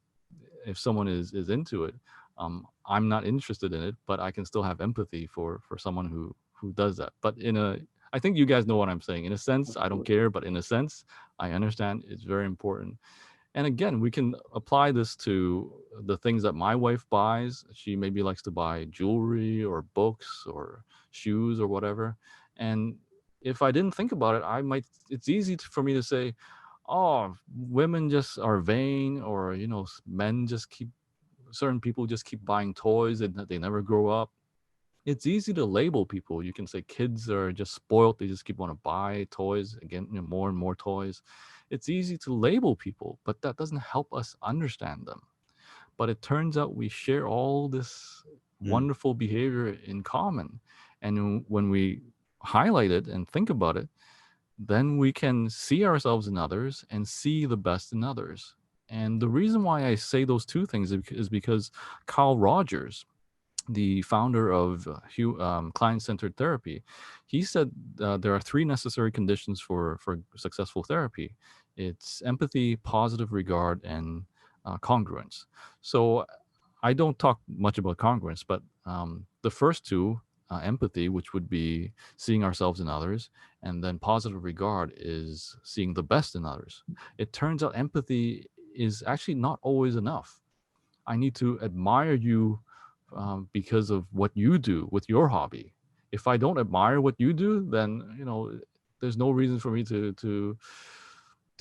if someone is into it. I'm not interested in it, but I can still have empathy for someone who does that. But I think you guys know what I'm saying. In a sense, I don't care, but in a sense, I understand it's very important. And again, we can apply this to the things that my wife buys. She maybe likes to buy jewelry or books or shoes or whatever. And if I didn't think about it, it's easy for me to say, oh, women just are vain, or, men just certain people just keep buying toys and they never grow up. It's easy to label people. You can say kids are just spoiled. They just keep want to buy toys again, more and more toys. It's easy to label people, but that doesn't help us understand them. But it turns out we share all this wonderful behavior in common. And when we highlight it and think about it, then we can see ourselves in others and see the best in others. And the reason why I say those two things is because Carl Rogers, the founder of client-centered therapy, he said there are three necessary conditions for successful therapy. It's empathy, positive regard, and congruence. So I don't talk much about congruence, but the first two, empathy, which would be seeing ourselves in others, and then positive regard is seeing the best in others. It turns out empathy is actually not always enough. I need to admire you because of what you do with your hobby. If I don't admire what you do, then there's no reason for me to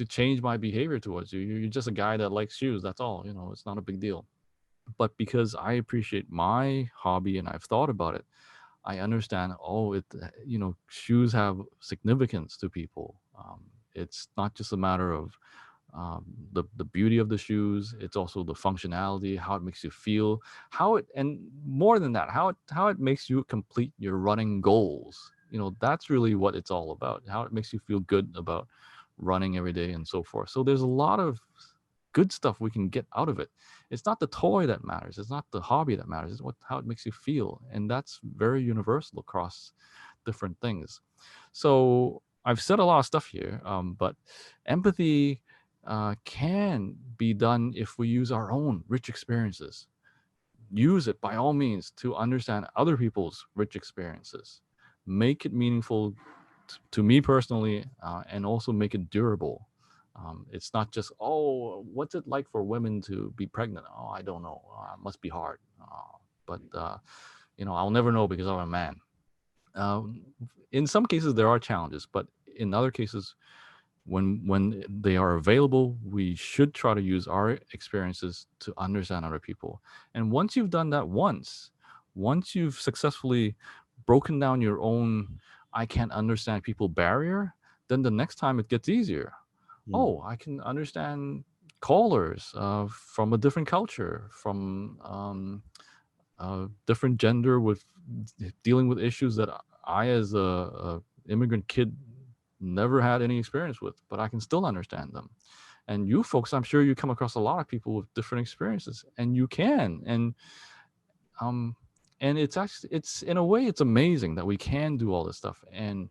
change my behavior towards you. You're just a guy that likes shoes. That's all. It's not a big deal. But because I appreciate my hobby and I've thought about it, I understand. Oh, shoes have significance to people. It's not just a matter of the beauty of the shoes. It's also the functionality, how it makes you feel, and more than that, how it makes you complete your running goals. That's really what it's all about. How it makes you feel good about running every day and so forth. So there's a lot of good stuff we can get out of it. It's not the toy that matters. It's not the hobby that matters. It's how it makes you feel, and that's very universal across different things. So I've said a lot of stuff here, but empathy can be done if we use our own rich experiences. Use it by all means to understand other people's rich experiences. Make it meaningful to me personally, and also make it durable. It's not just, oh, what's it like for women to be pregnant? Oh, I don't know. It must be hard. But I'll never know because I'm a man. In some cases, there are challenges, but in other cases, when they are available, we should try to use our experiences to understand other people. And once you've done that once you've successfully broken down your own I can't understand people barrier, then the next time it gets easier. Oh, I can understand callers from a different culture, from different gender, with dealing with issues that I, as a immigrant kid, never had any experience with, but I can still understand them. And you folks, I'm sure you come across a lot of people with different experiences, and you can. And it's actually, it's in a way, it's amazing that we can do all this stuff, and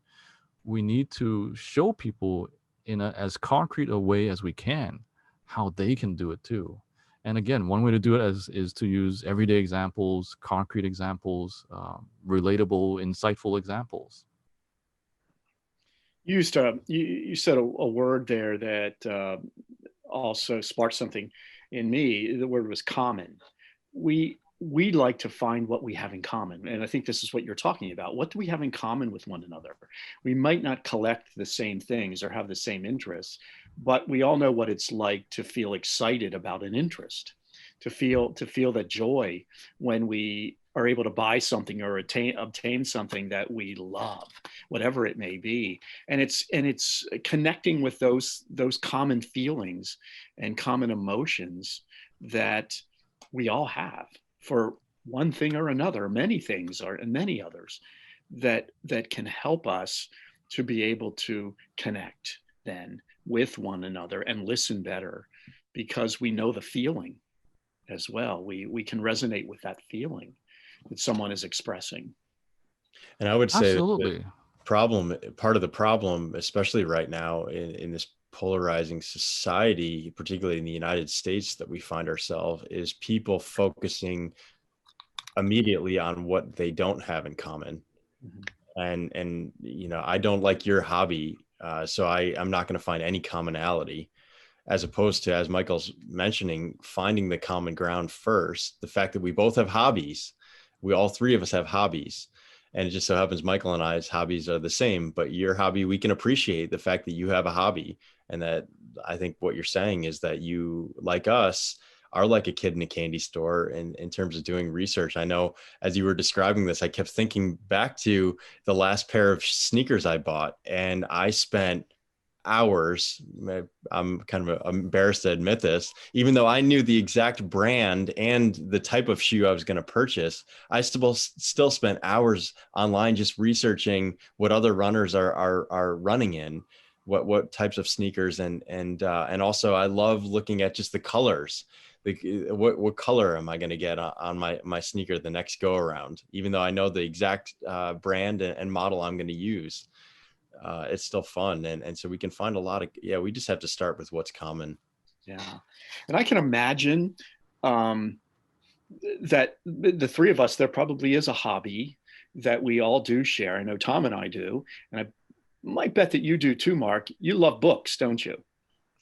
we need to show people in as concrete a way as we can how they can do it too. And again, one way to do it is to use everyday examples, concrete examples, relatable, insightful examples. You said a word there that also sparked something in me. The word was common. We like to find what we have in common, and I think this is what you're talking about. What do we have in common with one another? We might not collect the same things or have the same interests, but we all know what it's like to feel excited about an interest, to feel that joy when we are able to buy something or obtain something that we love, whatever it may be. And it's connecting with those common feelings and common emotions that we all have for one thing or another, many things or and many others that can help us to be able to connect then with one another and listen better, because we know the feeling as well. We can resonate with that feeling that someone is expressing. And I would say that Absolutely. part of the problem, especially right now in this polarizing society, particularly in the United States that we find ourselves, is people focusing immediately on what they don't have in common. And I don't like your hobby, so I'm not going to find any commonality. as opposed to, as Michael's mentioning, finding the common ground first. The fact that we both have hobbies, all three of us have hobbies. And it just so happens Michael and I's hobbies are the same, but your hobby, we can appreciate the fact that you have a hobby. And that, I think what you're saying is that you, like us, are like a kid in a candy store in terms of doing research. I know as you were describing this, I kept thinking back to the last pair of sneakers I bought, and I spent hours. I'm kind of embarrassed to admit this, even though I knew the exact brand and the type of shoe I was going to purchase. I still spent hours online just researching what other runners are running in, what types of sneakers, and also I love looking at just the colors. Like, what color am I going to get on my sneaker the next go around, even though I know the exact brand and model I'm going to use. It's still fun. And so we can find a lot of, we just have to start with what's common. Yeah. And I can imagine that the three of us, there probably is a hobby that we all do share. I know Tom and I do. And I might bet that you do too, Mark. You love books, don't you?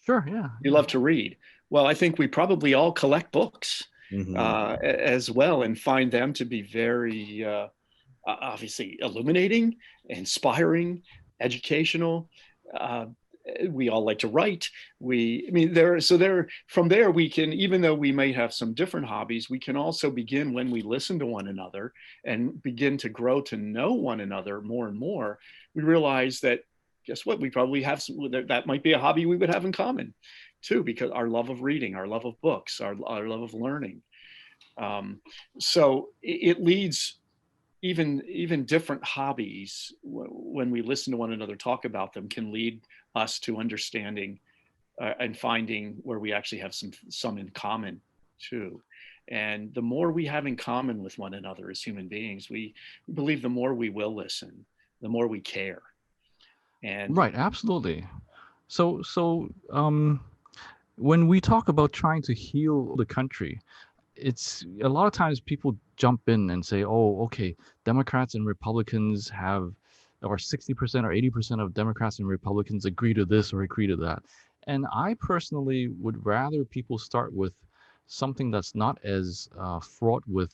Sure, yeah. You love to read. Well, I think we probably all collect books as well, and find them to be very obviously illuminating, inspiring, educational. We all like to write. From there we can, even though we may have some different hobbies, we can also begin, when we listen to one another and begin to grow to know one another more and more, we realize that, guess what, we probably have that might be a hobby we would have in common too, because our love of reading, our love of books, our love of learning. So it leads even different hobbies, when we listen to one another talk about them, can lead us to understanding and finding where we actually have some in common too. And the more we have in common with one another as human beings, we believe the more we will listen, the more we care. And Right, absolutely. So when we talk about trying to heal the country, it's a lot of times people jump in and say, oh, okay, Democrats and Republicans have, or 60% or 80% of Democrats and Republicans agree to this or agree to that. And I personally would rather people start with something that's not as fraught with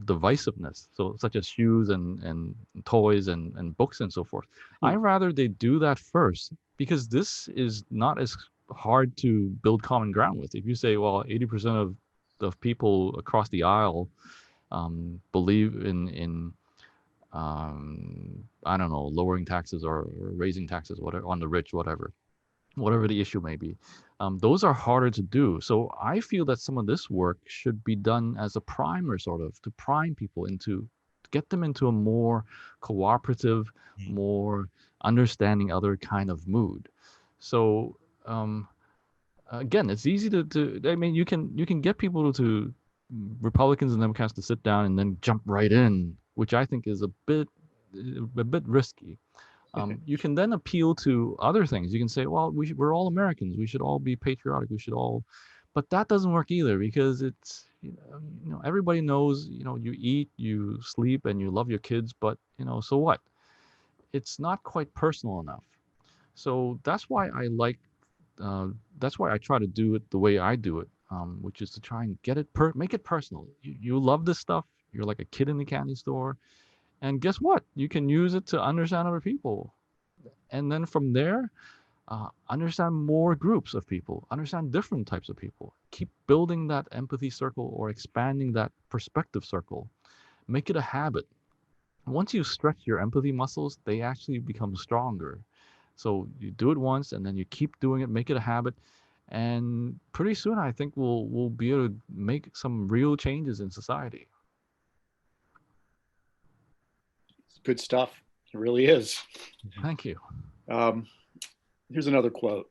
divisiveness, so such as shoes and toys and books and so forth. I'd rather they do that first, because this is not as hard to build common ground with. If you say, well, 80% of people across the aisle believe in I don't know, lowering taxes or raising taxes, whatever, on the rich, whatever the issue may be. Those are harder to do. So I feel that some of this work should be done as a primer, sort of, to prime people to get them into a more cooperative, more understanding other kind of mood. So again, it's easy to I mean, you can get people to Republicans and Democrats to sit down and then jump right in, which I think is a bit risky. You can then appeal to other things. You can say, well, we're all Americans. We should all be patriotic. We should all, but that doesn't work either, because it's, everybody knows, you eat, you sleep, and you love your kids, but, so what? It's not quite personal enough. So that's why that's why I try to do it the way I do it, which is to try and make it personal. You love this stuff. You're like a kid in the candy store. And guess what? You can use it to understand other people. And then from there, understand more groups of people, understand different types of people. Keep building that empathy circle or expanding that perspective circle. Make it a habit. Once you stretch your empathy muscles, they actually become stronger. So you do it once and then you keep doing it, make it a habit. And pretty soon, I think we'll be able to make some real changes in society. good stuff. It really is. Thank you. Here's another quote.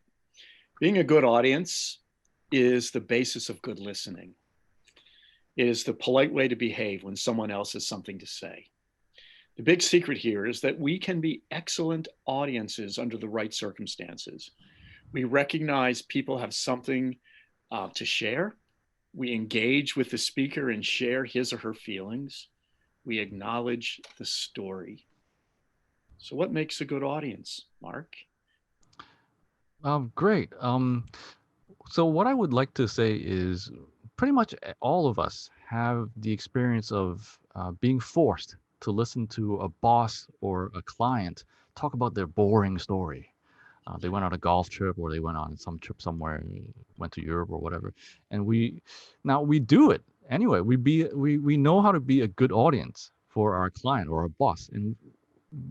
Being a good audience is the basis of good listening. It is the polite way to behave when someone else has something to say. The big secret here is that we can be excellent audiences under the right circumstances. We recognize people have something to share. We engage with the speaker and share his or her feelings. We acknowledge the story. So what makes a good audience, Mark? Great. So what I would like to say is pretty much all of us have the experience of being forced to listen to a boss or a client talk about their boring story. They went on a golf trip or they went on some trip somewhere, went to Europe or whatever. And we do it anyway. We know how to be a good audience for our client or our boss, and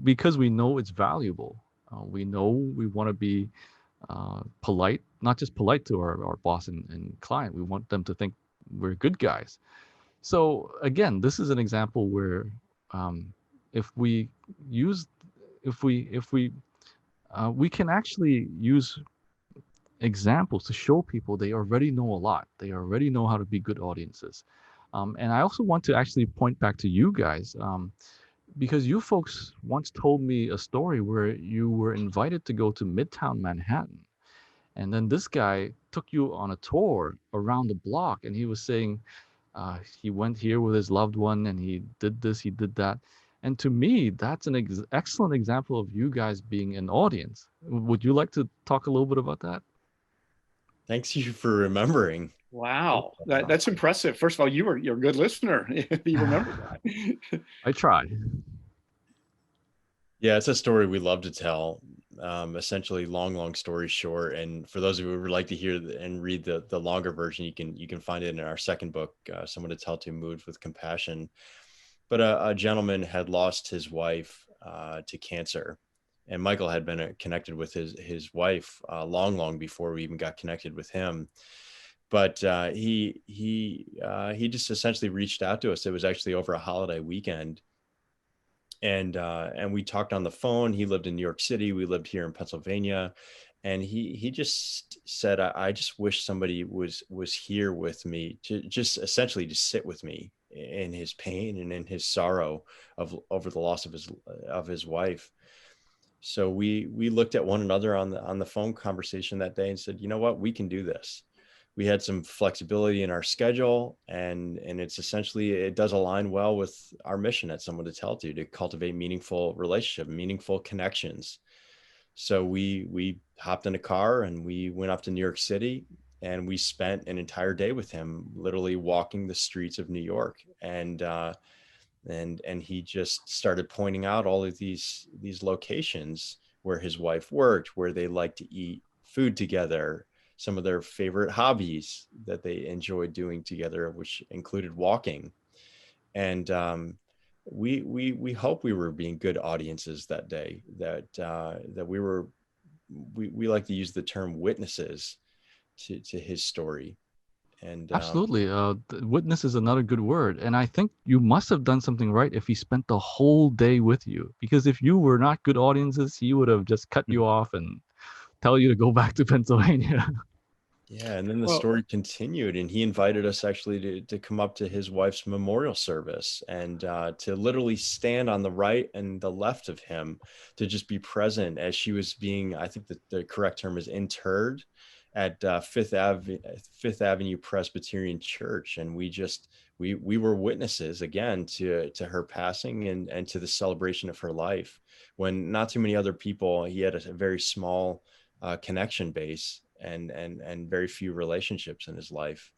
because we know it's valuable, we know we want to be polite, not just polite to our boss and client. We want them to think we're good guys. So again, this is an example where if we use, if we can actually use examples to show people they already know a lot. They already know how to be good audiences. And I also want to actually point back to you guys, because you folks once told me a story where you were invited to go to Midtown Manhattan. And then this guy took you on a tour around the block, and he was saying he went here with his loved one, and he did this, he did that. And to me, that's an excellent example of you guys being an audience. Would you like to talk a little bit about that? Thanks you for remembering. Wow, that's impressive. First of all, you're a good listener. You remember that. I try. Yeah, it's a story we love to tell. Essentially, long story short. And for those of you who would like to hear and read the longer version, you can find it in our second book, Someone to Tell to, Moved with Compassion. But a gentleman had lost his wife to cancer, and Michael had been connected with his wife long before we even got connected with him. But he just essentially reached out to us. It was actually over a holiday weekend, and we talked on the phone. He lived in New York City. We lived here in Pennsylvania, and he just said, I just wish somebody was here with me to just essentially to sit with me in his pain and in his sorrow over the loss of his wife. So we looked at one another on the phone conversation that day and said, you know what, we can do this. We had some flexibility in our schedule, and it's essentially, it does align well with our mission at Someone to Tell to cultivate meaningful relationship, meaningful connections. So we hopped in a car and we went up to New York City, and we spent an entire day with him, literally walking the streets of New York. And he just started pointing out all of these locations where his wife worked, where they like to eat food together, some of their favorite hobbies that they enjoyed doing together, which included walking. And we hope we were being good audiences that day. That we like to use the term witnesses to his story. And Absolutely. Witness is another good word. And I think you must have done something right if he spent the whole day with you. Because if you were not good audiences, he would have just cut you off and tell you to go back to Pennsylvania. yeah, and then the Well, story continued, and he invited us actually to come up to his wife's memorial service, and to literally stand on the right and the left of him, to just be present as she was being, I think the correct term is interred at Fifth Avenue Presbyterian Church. And we were witnesses again to her passing, and to the celebration of her life, when not too many other people. He had a very small connection base, and very few relationships in his life.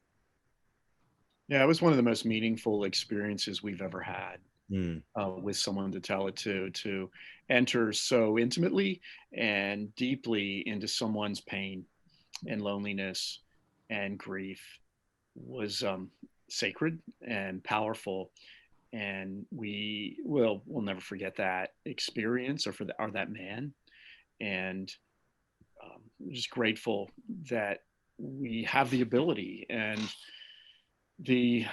yeah, it was one of the most meaningful experiences we've ever had Mm. with someone to tell it to enter so intimately and deeply into someone's pain and loneliness and grief was sacred and powerful. And we'll never forget that experience or that man. And just grateful that we have the ability and the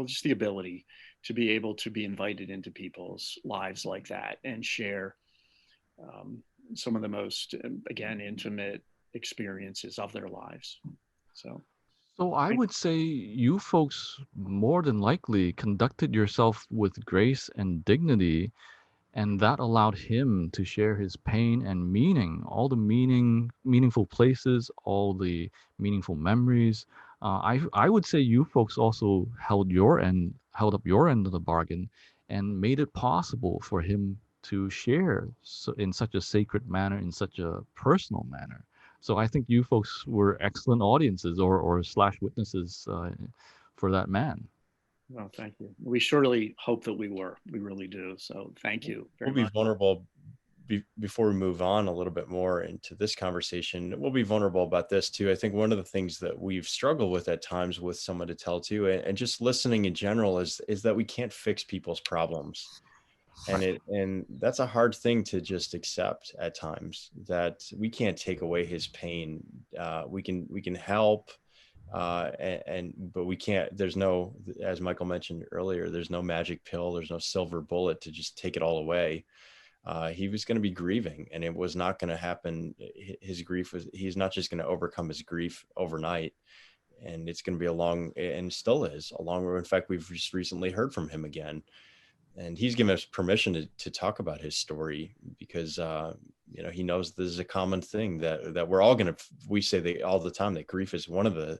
just the ability to be able to be invited into people's lives like that and share um, some of the most, again, intimate experiences of their lives. So So I would say you folks more than likely conducted yourself with grace and dignity, and that allowed him to share his pain and meaning, all the meaningful places, all the meaningful memories. I would say you folks also held up your end of the bargain, and made it possible for him to share in such a sacred manner, in such a personal manner. So I think you folks were excellent audiences or slash witnesses for that man. Well, thank you. We surely hope that we were. We really do. So thank you very We'll be much. vulnerable before we move on a little bit more into this conversation. We'll be vulnerable about this too. I think one of the things that we've struggled with at times with someone to tell to, and just listening in general, is that we can't fix people's problems. And that's a hard thing to just accept at times, that we can't take away his pain. We can help, but we can't. There's no, as Michael mentioned earlier, there's no magic pill. There's no silver bullet to just take it all away. He was going to be grieving, and it was not going to happen. His grief was, he's not just going to overcome his grief overnight. And it's going to be a long, and still is a long road. In fact, we've just recently heard from him again, and he's given us permission to talk about his story, because he knows this is a common thing that we're all going to, we say all the time, that grief is one of the,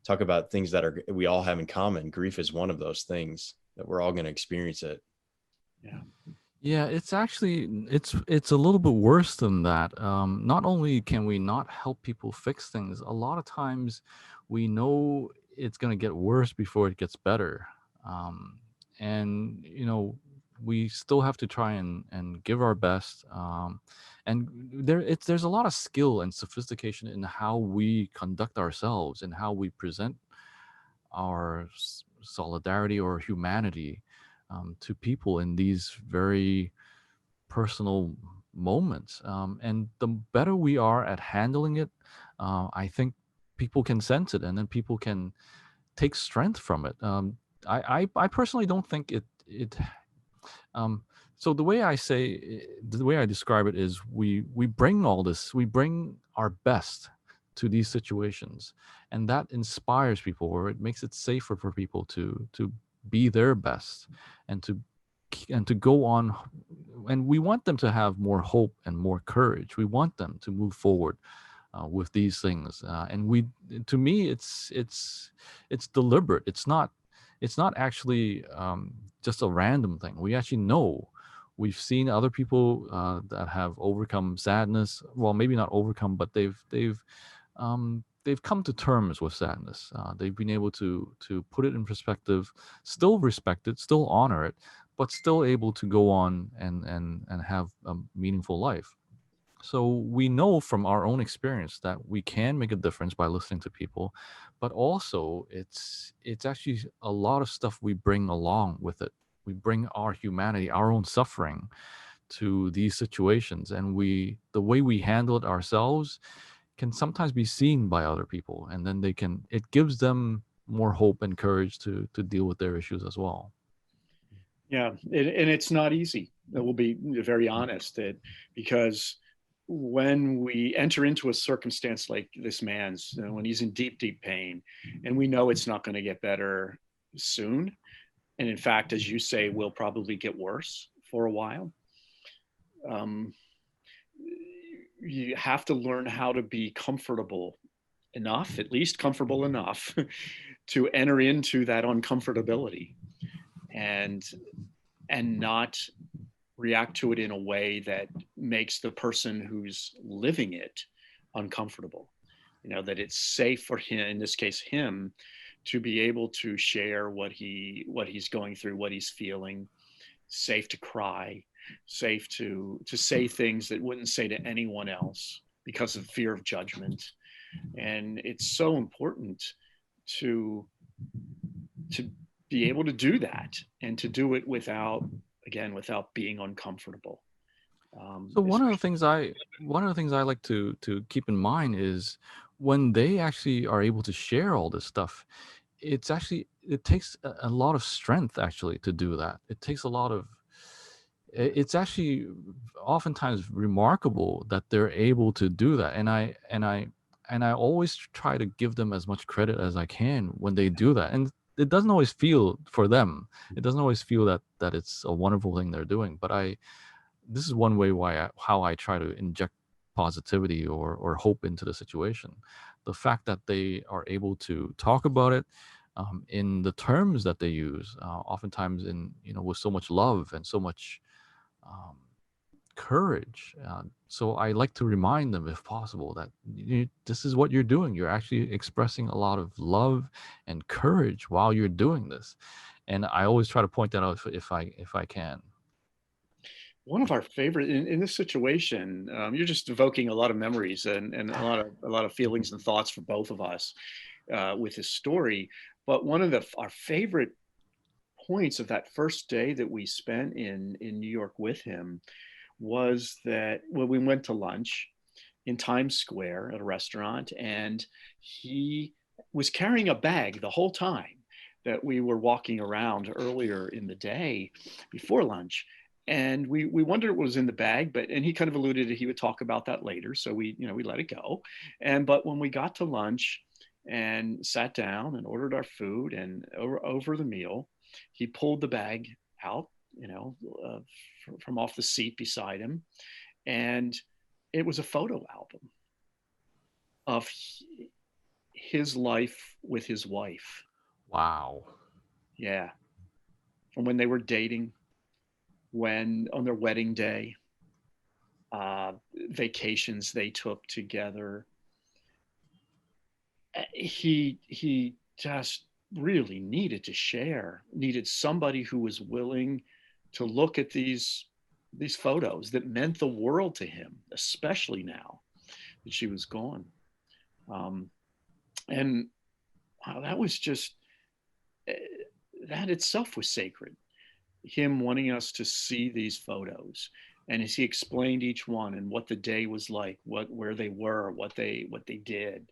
talk about things that we all have in common. Grief is one of those things that we're all going to experience it. Yeah. Yeah, it's actually it's a little bit worse than that. Not only can we not help people fix things, a lot of times we know it's going to get worse before it gets better. And we still have to try and give our best. And there's a lot of skill and sophistication in how we conduct ourselves and how we present our solidarity or humanity to people in these very personal moments. And the better we are at handling it, I think people can sense it, and then people can take strength from it. I personally don't think it. So the way the way I describe it is, we bring all this, we bring our best to these situations, and that inspires people, or it makes it safer for people to be their best, and to go on. And we want them to have more hope and more courage. We want them to move forward with these things, and to me, it's deliberate. It's not actually just a random thing. We actually know. We've seen other people that have overcome sadness. Well, maybe not overcome, but they've come to terms with sadness. They've been able to put it in perspective, still respect it, still honor it, but still able to go on and have a meaningful life. So we know from our own experience that we can make a difference by listening to people, but also it's actually a lot of stuff we bring along with it. We bring our humanity, our own suffering to these situations, and the way we handle it ourselves can sometimes be seen by other people, and then it gives them more hope and courage to deal with their issues as well. Yeah, and it's not easy. We'll be very honest, because when we enter into a circumstance like this man's, when he's in deep, deep pain, and we know it's not going to get better soon, and in fact, as you say, will probably get worse for a while, you have to learn how to be comfortable enough, at least comfortable enough, to enter into that uncomfortability and not react to it in a way that makes the person who's living it uncomfortable. That it's safe for him, in this case him, to be able to share what he's going through, what he's feeling, safe to cry, safe to say things that wouldn't say to anyone else because of fear of judgment. And it's so important to be able to do that, and to do it without being uncomfortable. So one of the things I like to keep in mind is, when they actually are able to share all this stuff, it takes a lot of strength actually to do that. It takes a lot of, it's actually oftentimes remarkable that they're able to do that. And I always try to give them as much credit as I can when they do that. And it doesn't always feel, for them, it doesn't always feel that it's a wonderful thing they're doing. But this is one way how I try to inject positivity or hope into the situation. The fact that they are able to talk about it in the terms that they use, oftentimes with so much love and so much courage. So I like to remind them, if possible, that this is what you're doing. You're actually expressing a lot of love and courage while you're doing this. And I always try to point that out if I can. One of our favorite in this situation, you're just evoking a lot of memories and a lot of feelings and thoughts for both of us with this story. But one of our favorite points of that first day that we spent in New York with him was that when we went to lunch in Times Square at a restaurant, and he was carrying a bag the whole time that we were walking around earlier in the day before lunch. And we wondered what was in the bag, and he kind of alluded that he would talk about that later. So we let it go. But when we got to lunch and sat down and ordered our food and over the meal, he pulled the bag out, from off the seat beside him. And it was a photo album of his life with his wife. Wow. Yeah. From when they were dating, when on their wedding day, vacations they took together. He just really needed somebody who was willing to look at these photos that meant the world to him, especially now that she was gone. And wow, that was just, that itself was sacred. Him wanting us to see these photos, and as he explained each one and what the day was like, where they were, what they did,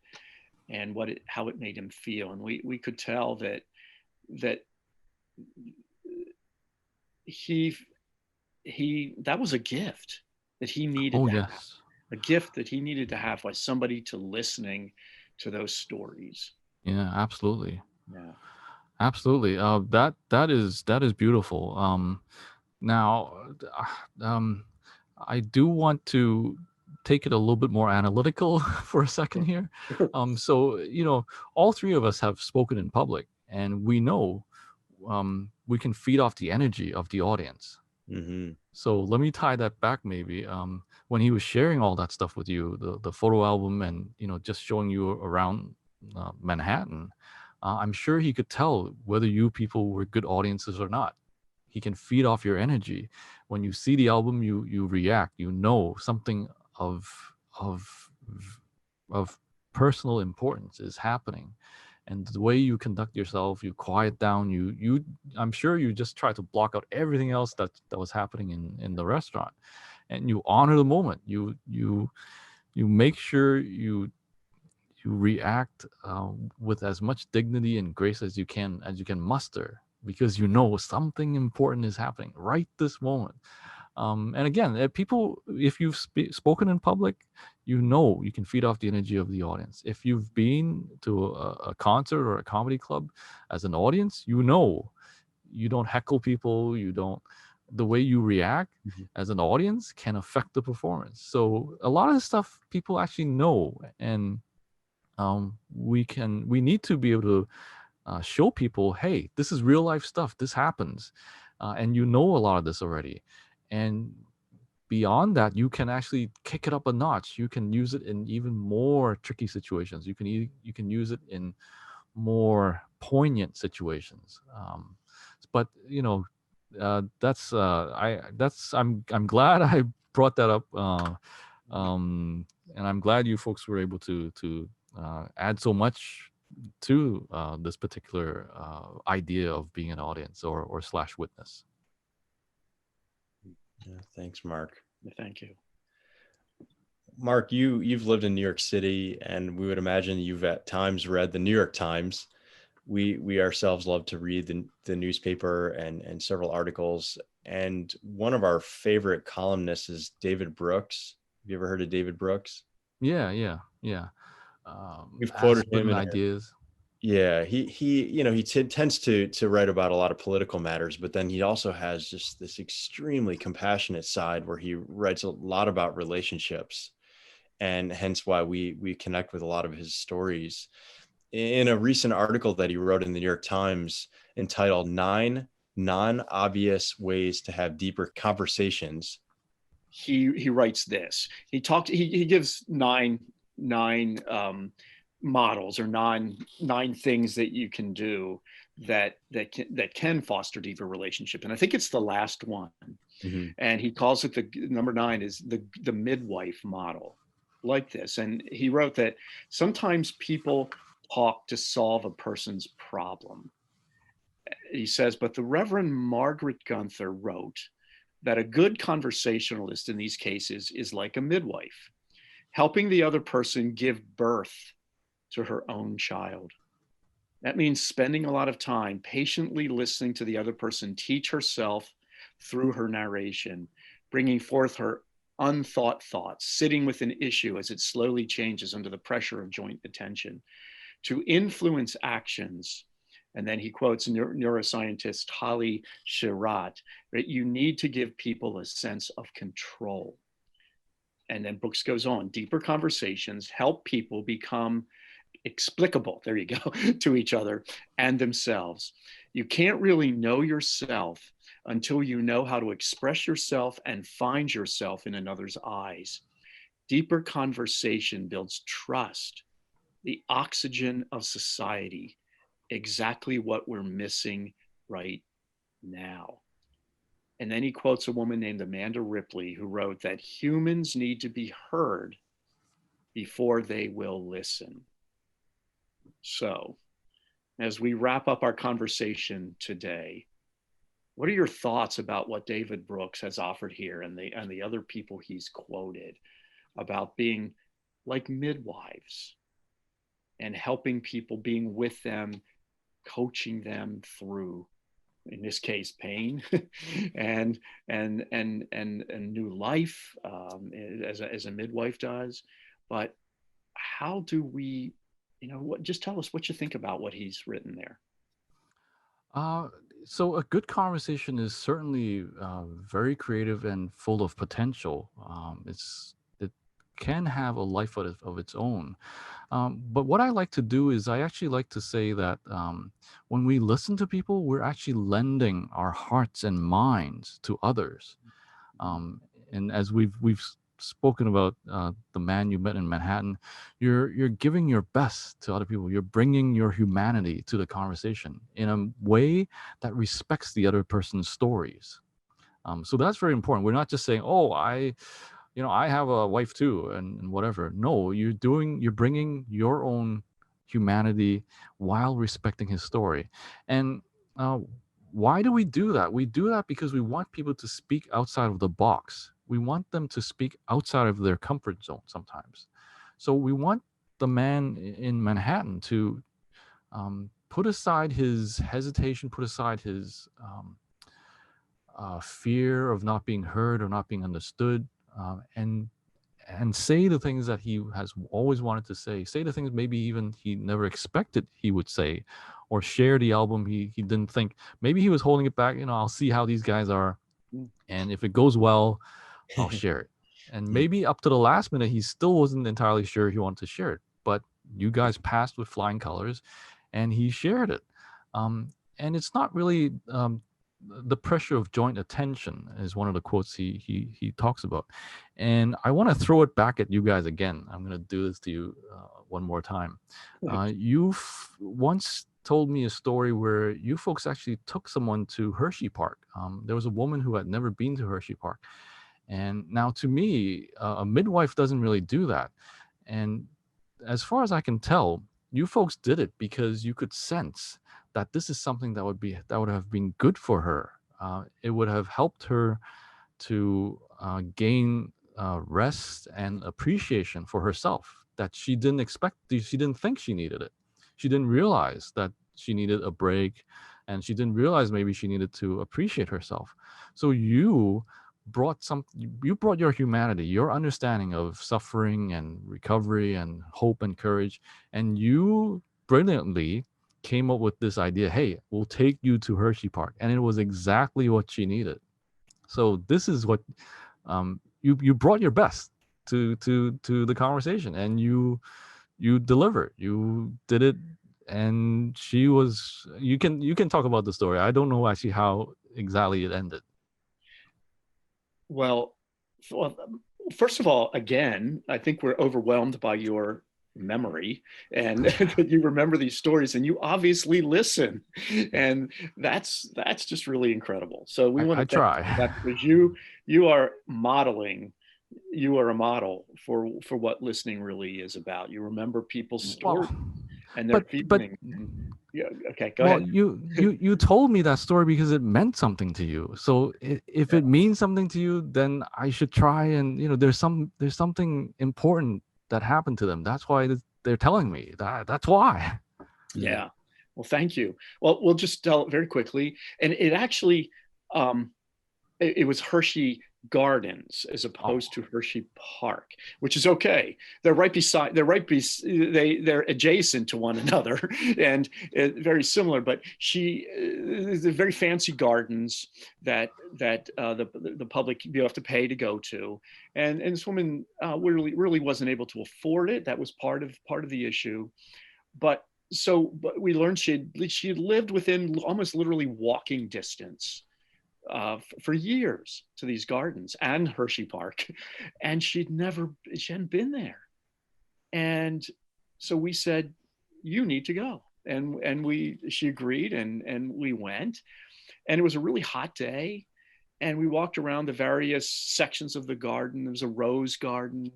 and how it made him feel. And we could tell that that was a gift that he needed Oh, to have, yes. a gift that he needed to have by somebody to listening to those stories. Yeah, absolutely. Yeah. Absolutely. That is beautiful. Now, I do want to take it a little bit more analytical for a second here. So all three of us have spoken in public, and we know we can feed off the energy of the audience. Mm-hmm. So let me tie that back maybe. When he was sharing all that stuff with you, the photo album, and just showing you around Manhattan, I'm sure he could tell whether you people were good audiences or not. He can feed off your energy. When you see the album, you react. Something of personal importance is happening, and the way you conduct yourself, you quiet down. I'm sure you just try to block out everything else that was happening in the restaurant, and you honor the moment. You make sure you react with as much dignity and grace as you can muster, because something important is happening right this moment. And again, if you've spoken in public, you can feed off the energy of the audience. If you've been to a concert or a comedy club as an audience, you don't heckle people. The way you react as an audience can affect the performance. So a lot of the stuff people actually know, and we need to be able to show people, hey, this is real life stuff. This happens, and a lot of this already. And beyond that, you can actually kick it up a notch. You can use it in even more tricky situations. You can use it in more poignant situations. But I'm glad I brought that up. And I'm glad you folks were able to add so much to this particular idea of being an audience or slash witness. Yeah, thanks, Mark. Thank you. Mark, you've lived in New York City, and we would imagine you've at times read the New York Times. We ourselves love to read the newspaper and several articles. And one of our favorite columnists is David Brooks. Have you ever heard of David Brooks? Yeah. We've quoted him in ideas. Yeah, he tends to write about a lot of political matters, but then he also has just this extremely compassionate side where he writes a lot about relationships, and hence why we connect with a lot of his stories. In a recent article that he wrote in the New York Times entitled 9 Non-Obvious Ways to Have Deeper Conversations, he writes this. He gives nine models or nine things that you can do that can foster deeper relationship. And I think it's the last one. Mm-hmm. And he calls it, the number 9 is the midwife model, like this. And he wrote that sometimes people talk to solve a person's problem. He says, but the Reverend Margaret Gunther wrote that a good conversationalist in these cases is like a midwife, helping the other person give birth to her own child. That means spending a lot of time patiently listening to the other person teach herself through her narration, bringing forth her unthought thoughts, sitting with an issue as it slowly changes under the pressure of joint attention, to influence actions. And then he quotes neuroscientist Holly Sherratt, that you need to give people a sense of control. And then Brooks goes on, deeper conversations help people become explicable, there you go, to each other and themselves. You can't really know yourself until you know how to express yourself and find yourself in another's eyes. Deeper conversation builds trust, the oxygen of society, exactly what we're missing right now. And then he quotes a woman named Amanda Ripley, who wrote that humans need to be heard before they will listen. So, as we wrap up our conversation today, what are your thoughts about what David Brooks has offered here and the other people he's quoted about being like midwives and helping people, being with them, coaching them through, in this case, pain and new life, as a midwife does? But how do we, just tell us what you think about what he's written there. So a good conversation is certainly very creative and full of potential. It can have a life of its own. But what I like to do is I actually like to say that when we listen to people, we're actually lending our hearts and minds to others. And as we've spoken about the man you met in Manhattan, you're giving your best to other people. You're bringing your humanity to the conversation in a way that respects the other person's stories. So that's very important. We're not just saying, "Oh, I have a wife too," and whatever. No, you're bringing your own humanity while respecting his story. And why do we do that? We do that because we want people to speak outside of the box. We want them to speak outside of their comfort zone sometimes. So we want the man in Manhattan to put aside his hesitation, put aside his fear of not being heard or not being understood, and say the things that he has always wanted to say the things maybe even he never expected he would say, or share the album he didn't think, maybe he was holding it back. I'll see how these guys are, and if it goes well, I'll share it. And maybe up to the last minute he still wasn't entirely sure he wanted to share it, but you guys passed with flying colors and he shared it. And it's not really the pressure of joint attention is one of the quotes he talks about. And I want to throw it back at you guys again. I'm going to do this to you one more time. You've once told me a story where you folks actually took someone to Hershey Park. There was a woman who had never been to Hershey Park. And now to me, a midwife doesn't really do that. And as far as I can tell, you folks did it because you could sense that this is something that would have been good for her. It would have helped her to gain rest and appreciation for herself that she didn't expect. She didn't think she needed it. She didn't realize that she needed a break, and she didn't realize maybe she needed to appreciate herself. So you brought your humanity, your understanding of suffering and recovery and hope and courage, and you brilliantly came up with this idea. Hey, we'll take you to Hershey Park, and it was exactly what she needed. So this is what you brought your best to the conversation, and you delivered. You did it, and she was. You can talk about the story. I don't know actually how exactly it ended. Well, Well, first of all, again, I think we're overwhelmed by your memory and that you remember these stories and you obviously listen, and that's just really incredible. So we want I to thank you for try. that, because you are modeling. You are a model for what listening really is about. You remember people's Well, stories and their but feeling. And, yeah, okay, go well, ahead. you told me that story because it meant something to you. So if Yeah. it means something to you, then I should try. And there's something important that happened to them. That's why they're telling me that. That's why. Yeah. Well, thank you. Well, we'll just tell it very quickly. And it actually, um, it was Hershey Gardens as Oh, opposed to Hershey Park, which is okay. They're right beside. They're adjacent to one another and very similar. But the very fancy gardens that the public, you have to pay to go to, and this woman really wasn't able to afford it. That was part of the issue. But but we learned she had lived within almost literally walking distance for years to these gardens and Hershey Park, and she hadn't been there. And so we said, "You need to go." And she agreed, and we went. And it was a really hot day, and we walked around the various sections of the garden. There was a rose garden,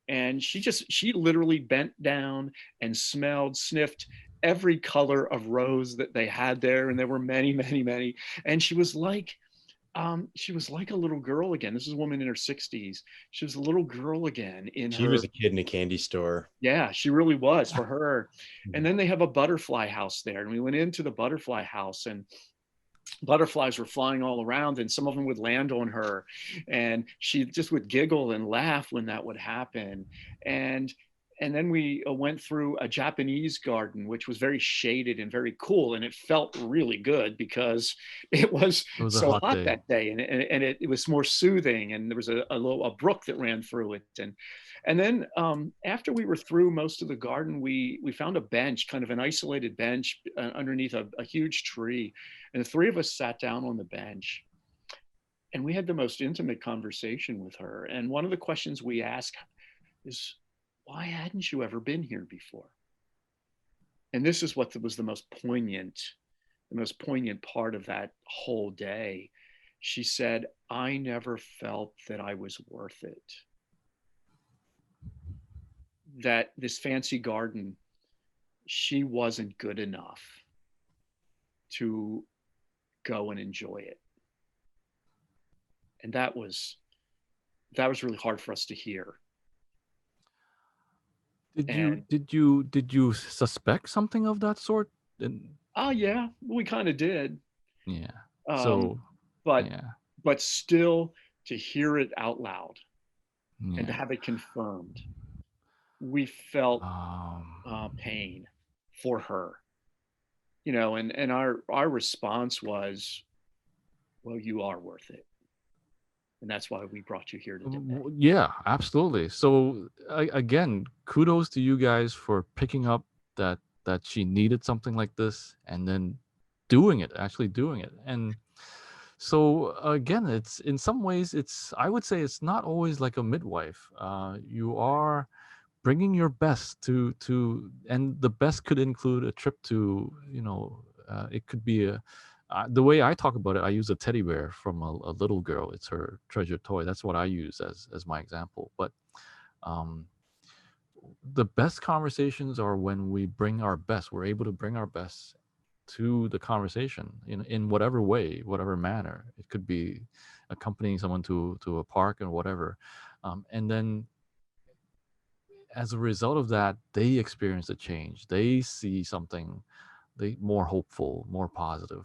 and she literally bent down and sniffed every color of rose that they had there, and there were many, many, many. And she was like a little girl again. This is a woman in her 60s. She was a little girl again in She was her. a kid in a candy store. Yeah, she really was for her. And then they have a butterfly house there, and we went into the butterfly house, and butterflies were flying all around, and some of them would land on her, and she just would giggle and laugh when that would happen. And then we went through a Japanese garden, which was very shaded and very cool, and it felt really good because it was it was a so hot hot day. that day, and it was more soothing, and there was a brook that ran through it. And then after we were through most of the garden, we found a bench, kind of an isolated bench underneath a huge tree, and the three of us sat down on the bench, and we had the most intimate conversation with her. And one of the questions we asked is, why hadn't you ever been here before? And this is what was the most poignant part of that whole day. She said, I never felt that I was worth it. That this fancy garden, she wasn't good enough to go and enjoy it. And that was really hard for us to hear. And Did you suspect something of that sort? And oh yeah, we kind of did. yeah. Um, So but yeah. but still, to hear it out loud and to Yeah. have it confirmed, we felt Um, pain for her, and our response was, well, you are worth it, and that's why we brought you here today. Yeah, absolutely. So again, kudos to you guys for picking up that she needed something like this and then actually doing it. And so again, it's in some ways, I would say it's not always like a midwife. You are bringing your best and the best could include a trip to, it could be the way I talk about it, I use a teddy bear from a little girl. It's her treasure toy. That's what I use as my example. But um, the best conversations are when we bring our best. We're able to bring our best to the conversation in whatever way, whatever manner. It could be accompanying someone to a park or whatever, and then as a result of that, they experience a change. They see something, they more hopeful, more positive.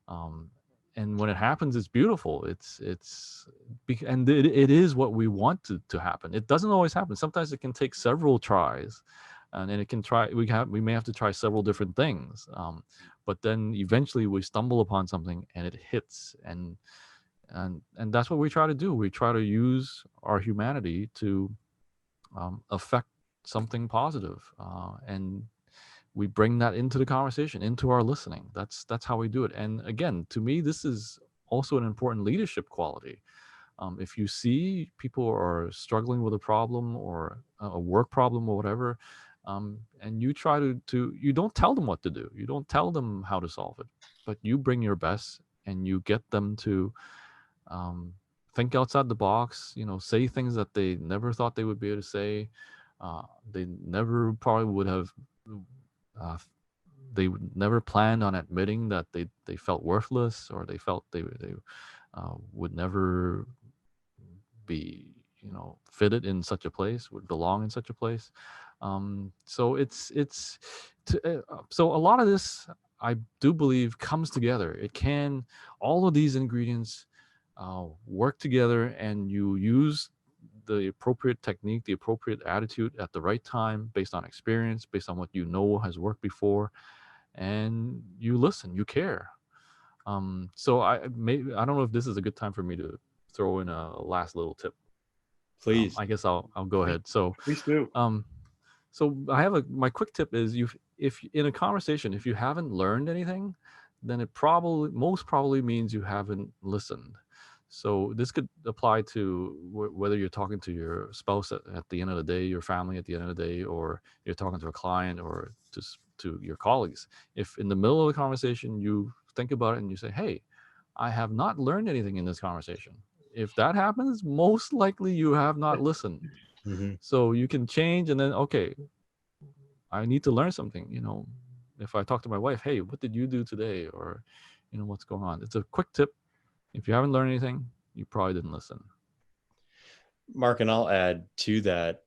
Um, and when it happens, it's beautiful. And it is what we want to happen. It doesn't always happen. Sometimes it can take several tries, and then it can try. We may have to try several different things. But then eventually we stumble upon something and it hits, and that's what we try to do. We try to use our humanity to affect something positive, and we bring that into the conversation, into our listening. That's how we do it. And again, to me, this is also an important leadership quality. If you see people are struggling with a problem or a work problem or whatever, and you try to you don't tell them what to do, you don't tell them how to solve it, but you bring your best and you get them to um, think outside the box, say things that they never thought they would be able to say. They never probably would have, uh, they would never planned on admitting that they felt worthless, or they felt they would never be, fitted in such a place, would belong in such a place. So so a lot of this, I do believe, comes together. It can, all of these ingredients work together, and you use the appropriate technique, the appropriate attitude at the right time, based on experience, based on what has worked before, and you listen, you care. So I don't know if this is a good time for me to throw in a last little tip. Please. I guess I'll go ahead. So Please do. so I have my quick tip is, if in a conversation, if you haven't learned anything, then it most probably means you haven't listened. So this could apply to whether you're talking to your spouse at the end of the day, your family at the end of the day, or you're talking to a client, or just to your colleagues. If in the middle of the conversation you think about it and you say, hey, I have not learned anything in this conversation. If that happens, most likely you have not listened. Mm-hmm. So you can change, and then, okay, I need to learn something. If I talk to my wife, hey, what did you do today? Or, what's going on? It's a quick tip. If you haven't learned anything, you probably didn't listen. Mark, and I'll add to that,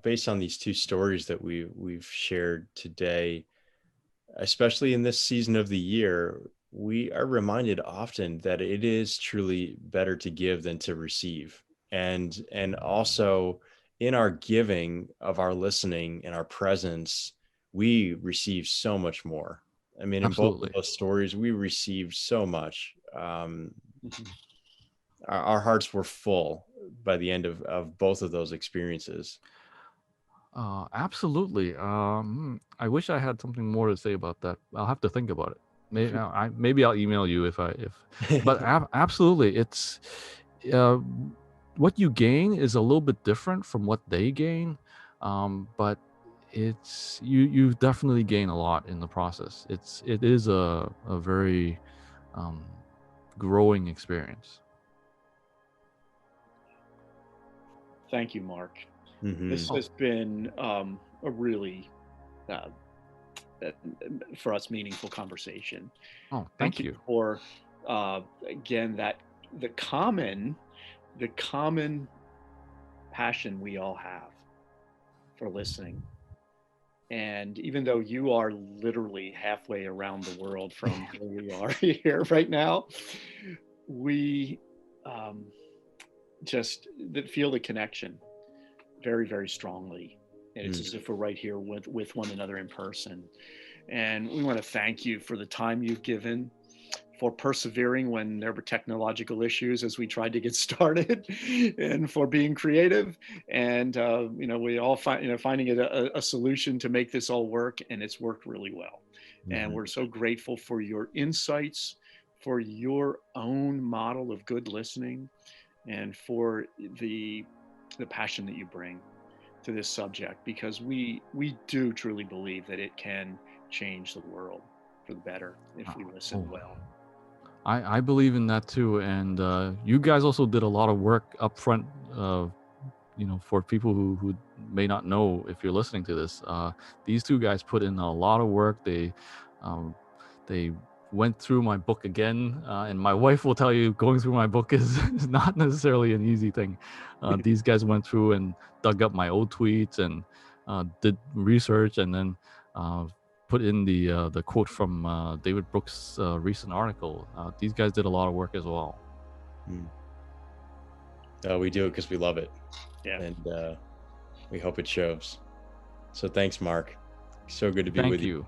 based on these two stories that we've shared today, especially in this season of the year, we are reminded often that it is truly better to give than to receive. And also, in our giving of our listening and our presence, we receive so much more. I mean, in both Absolutely. of those stories, we received so much. Our hearts were full by the end of both of those experiences. Absolutely. I wish I had something more to say about that. I'll have to think about it. Maybe I'll email you but absolutely, it's what you gain is a little bit different from what they gain, but it's you definitely gain a lot in the process. It is a very growing experience. Thank you, Mark. Mm-hmm. This has been a really, for us, meaningful conversation. Oh, thank you for again, that the common passion we all have for listening. And even though you are literally halfway around the world from where we are here right now, we just feel the connection very, very strongly. And it's as if we're right here with one another in person. And we want to thank you for the time you've given, for persevering when there were technological issues as we tried to get started, and for being creative. And, we all finding it a solution to make this all work, and it's worked really well. Mm-hmm. And we're so grateful for your insights, for your own model of good listening, and for the passion that you bring to this subject, because we do truly believe that it can change the world for the better if we listen well. I believe in that too, and you guys also did a lot of work up front. For people who may not know, if you're listening to this, these two guys put in a lot of work. They went through my book again, and my wife will tell you, going through my book is not necessarily an easy thing. These guys went through and dug up my old tweets and did research, and then put in the quote from David Brooks' recent article. These guys did a lot of work as well. We do it because we love it. Yeah. And we hope it shows. So thanks, Mark. So good to be with you.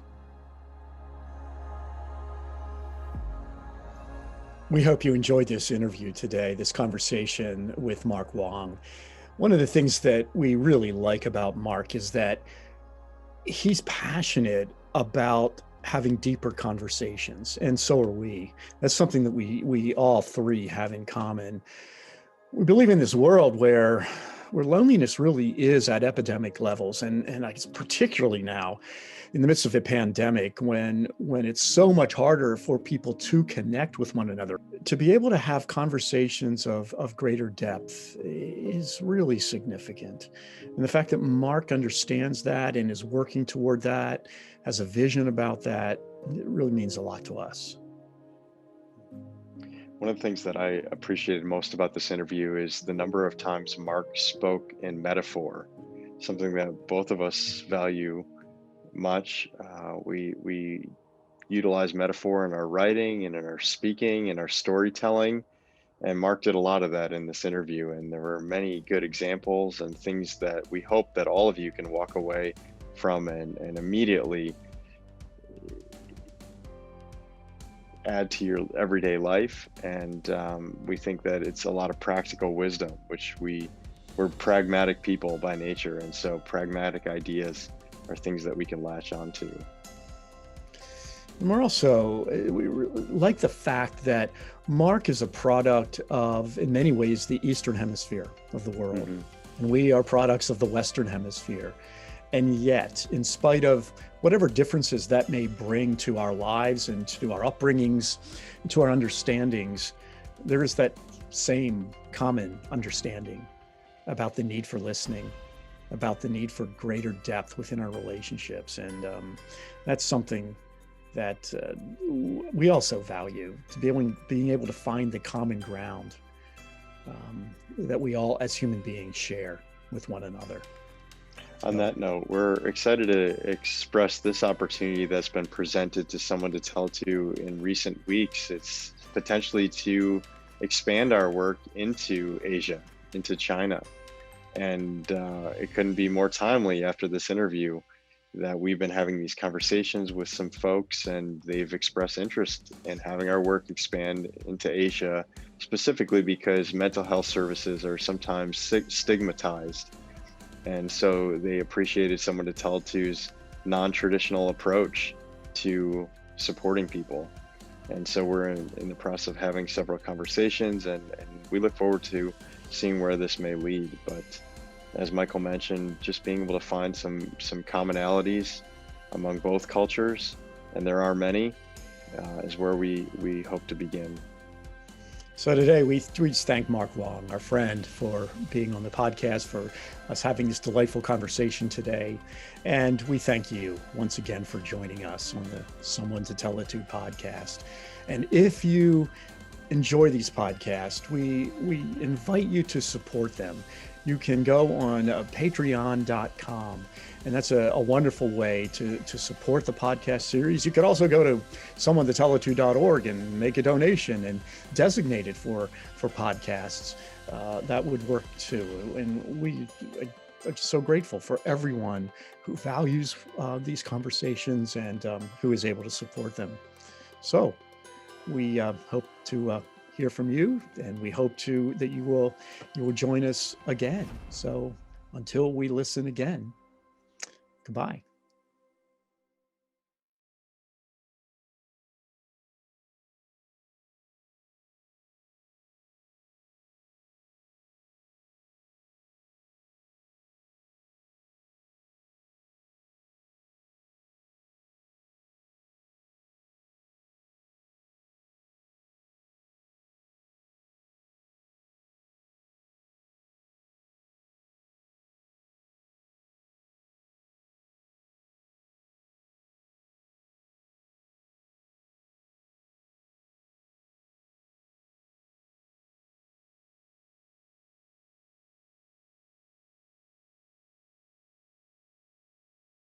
We hope you enjoyed this interview today, this conversation with Marc Wong. One of the things that we really like about Marc is that he's passionate about having deeper conversations, and so are we. That's something that we all three have in common. We believe in this world where loneliness really is at epidemic levels, and I guess particularly now in the midst of a pandemic, when it's so much harder for people to connect with one another. To be able to have conversations of greater depth is really significant. And the fact that Marc understands that and is working toward that, has a vision about that, it really means a lot to us. One of the things that I appreciated most about this interview is the number of times Marc spoke in metaphor, something that both of us value much. We utilize metaphor in our writing and in our speaking and our storytelling. And Marc did a lot of that in this interview. And there were many good examples and things that we hope that all of you can walk away from and immediately add to your everyday life. And we think that it's a lot of practical wisdom, which we're pragmatic people by nature. And so pragmatic ideas are things that we can latch onto. And we're also, we like the fact that Marc is a product of, in many ways, the Eastern Hemisphere of the world. And we are products of the Western Hemisphere. And yet, in spite of whatever differences that may bring to our lives and to our upbringings, and to our understandings, there is that same common understanding about the need for listening, about the need for greater depth within our relationships. And that's something that we also value, to being able to find the common ground that we all as human beings share with one another. On that note, we're excited to express this opportunity that's been presented to someone to tell to in recent weeks. It's potentially to expand our work into Asia, into China. And it couldn't be more timely after this interview that we've been having these conversations with some folks, and they've expressed interest in having our work expand into Asia, specifically because mental health services are sometimes stigmatized. And so they appreciated someone to tell to's non-traditional approach to supporting people. And so we're in the process of having several conversations, and we look forward to seeing where this may lead. But as Michael mentioned, just being able to find some commonalities among both cultures, and there are many, is where we hope to begin. So today we just thank Marc Wong, our friend, for being on the podcast, for us having this delightful conversation today. And we thank you once again for joining us on the Someone to Tell It To podcast. And if you enjoy these podcasts, we invite you to support them. You can go on patreon.com, and that's a wonderful way to support the podcast series. You could also go to someonetotellitto.org and make a donation and designate it for podcasts. That would work too. And we are just so grateful for everyone who values these conversations and who is able to support them. So we hope to hear from you, and we hope that you will join us again. So until we listen again, goodbye.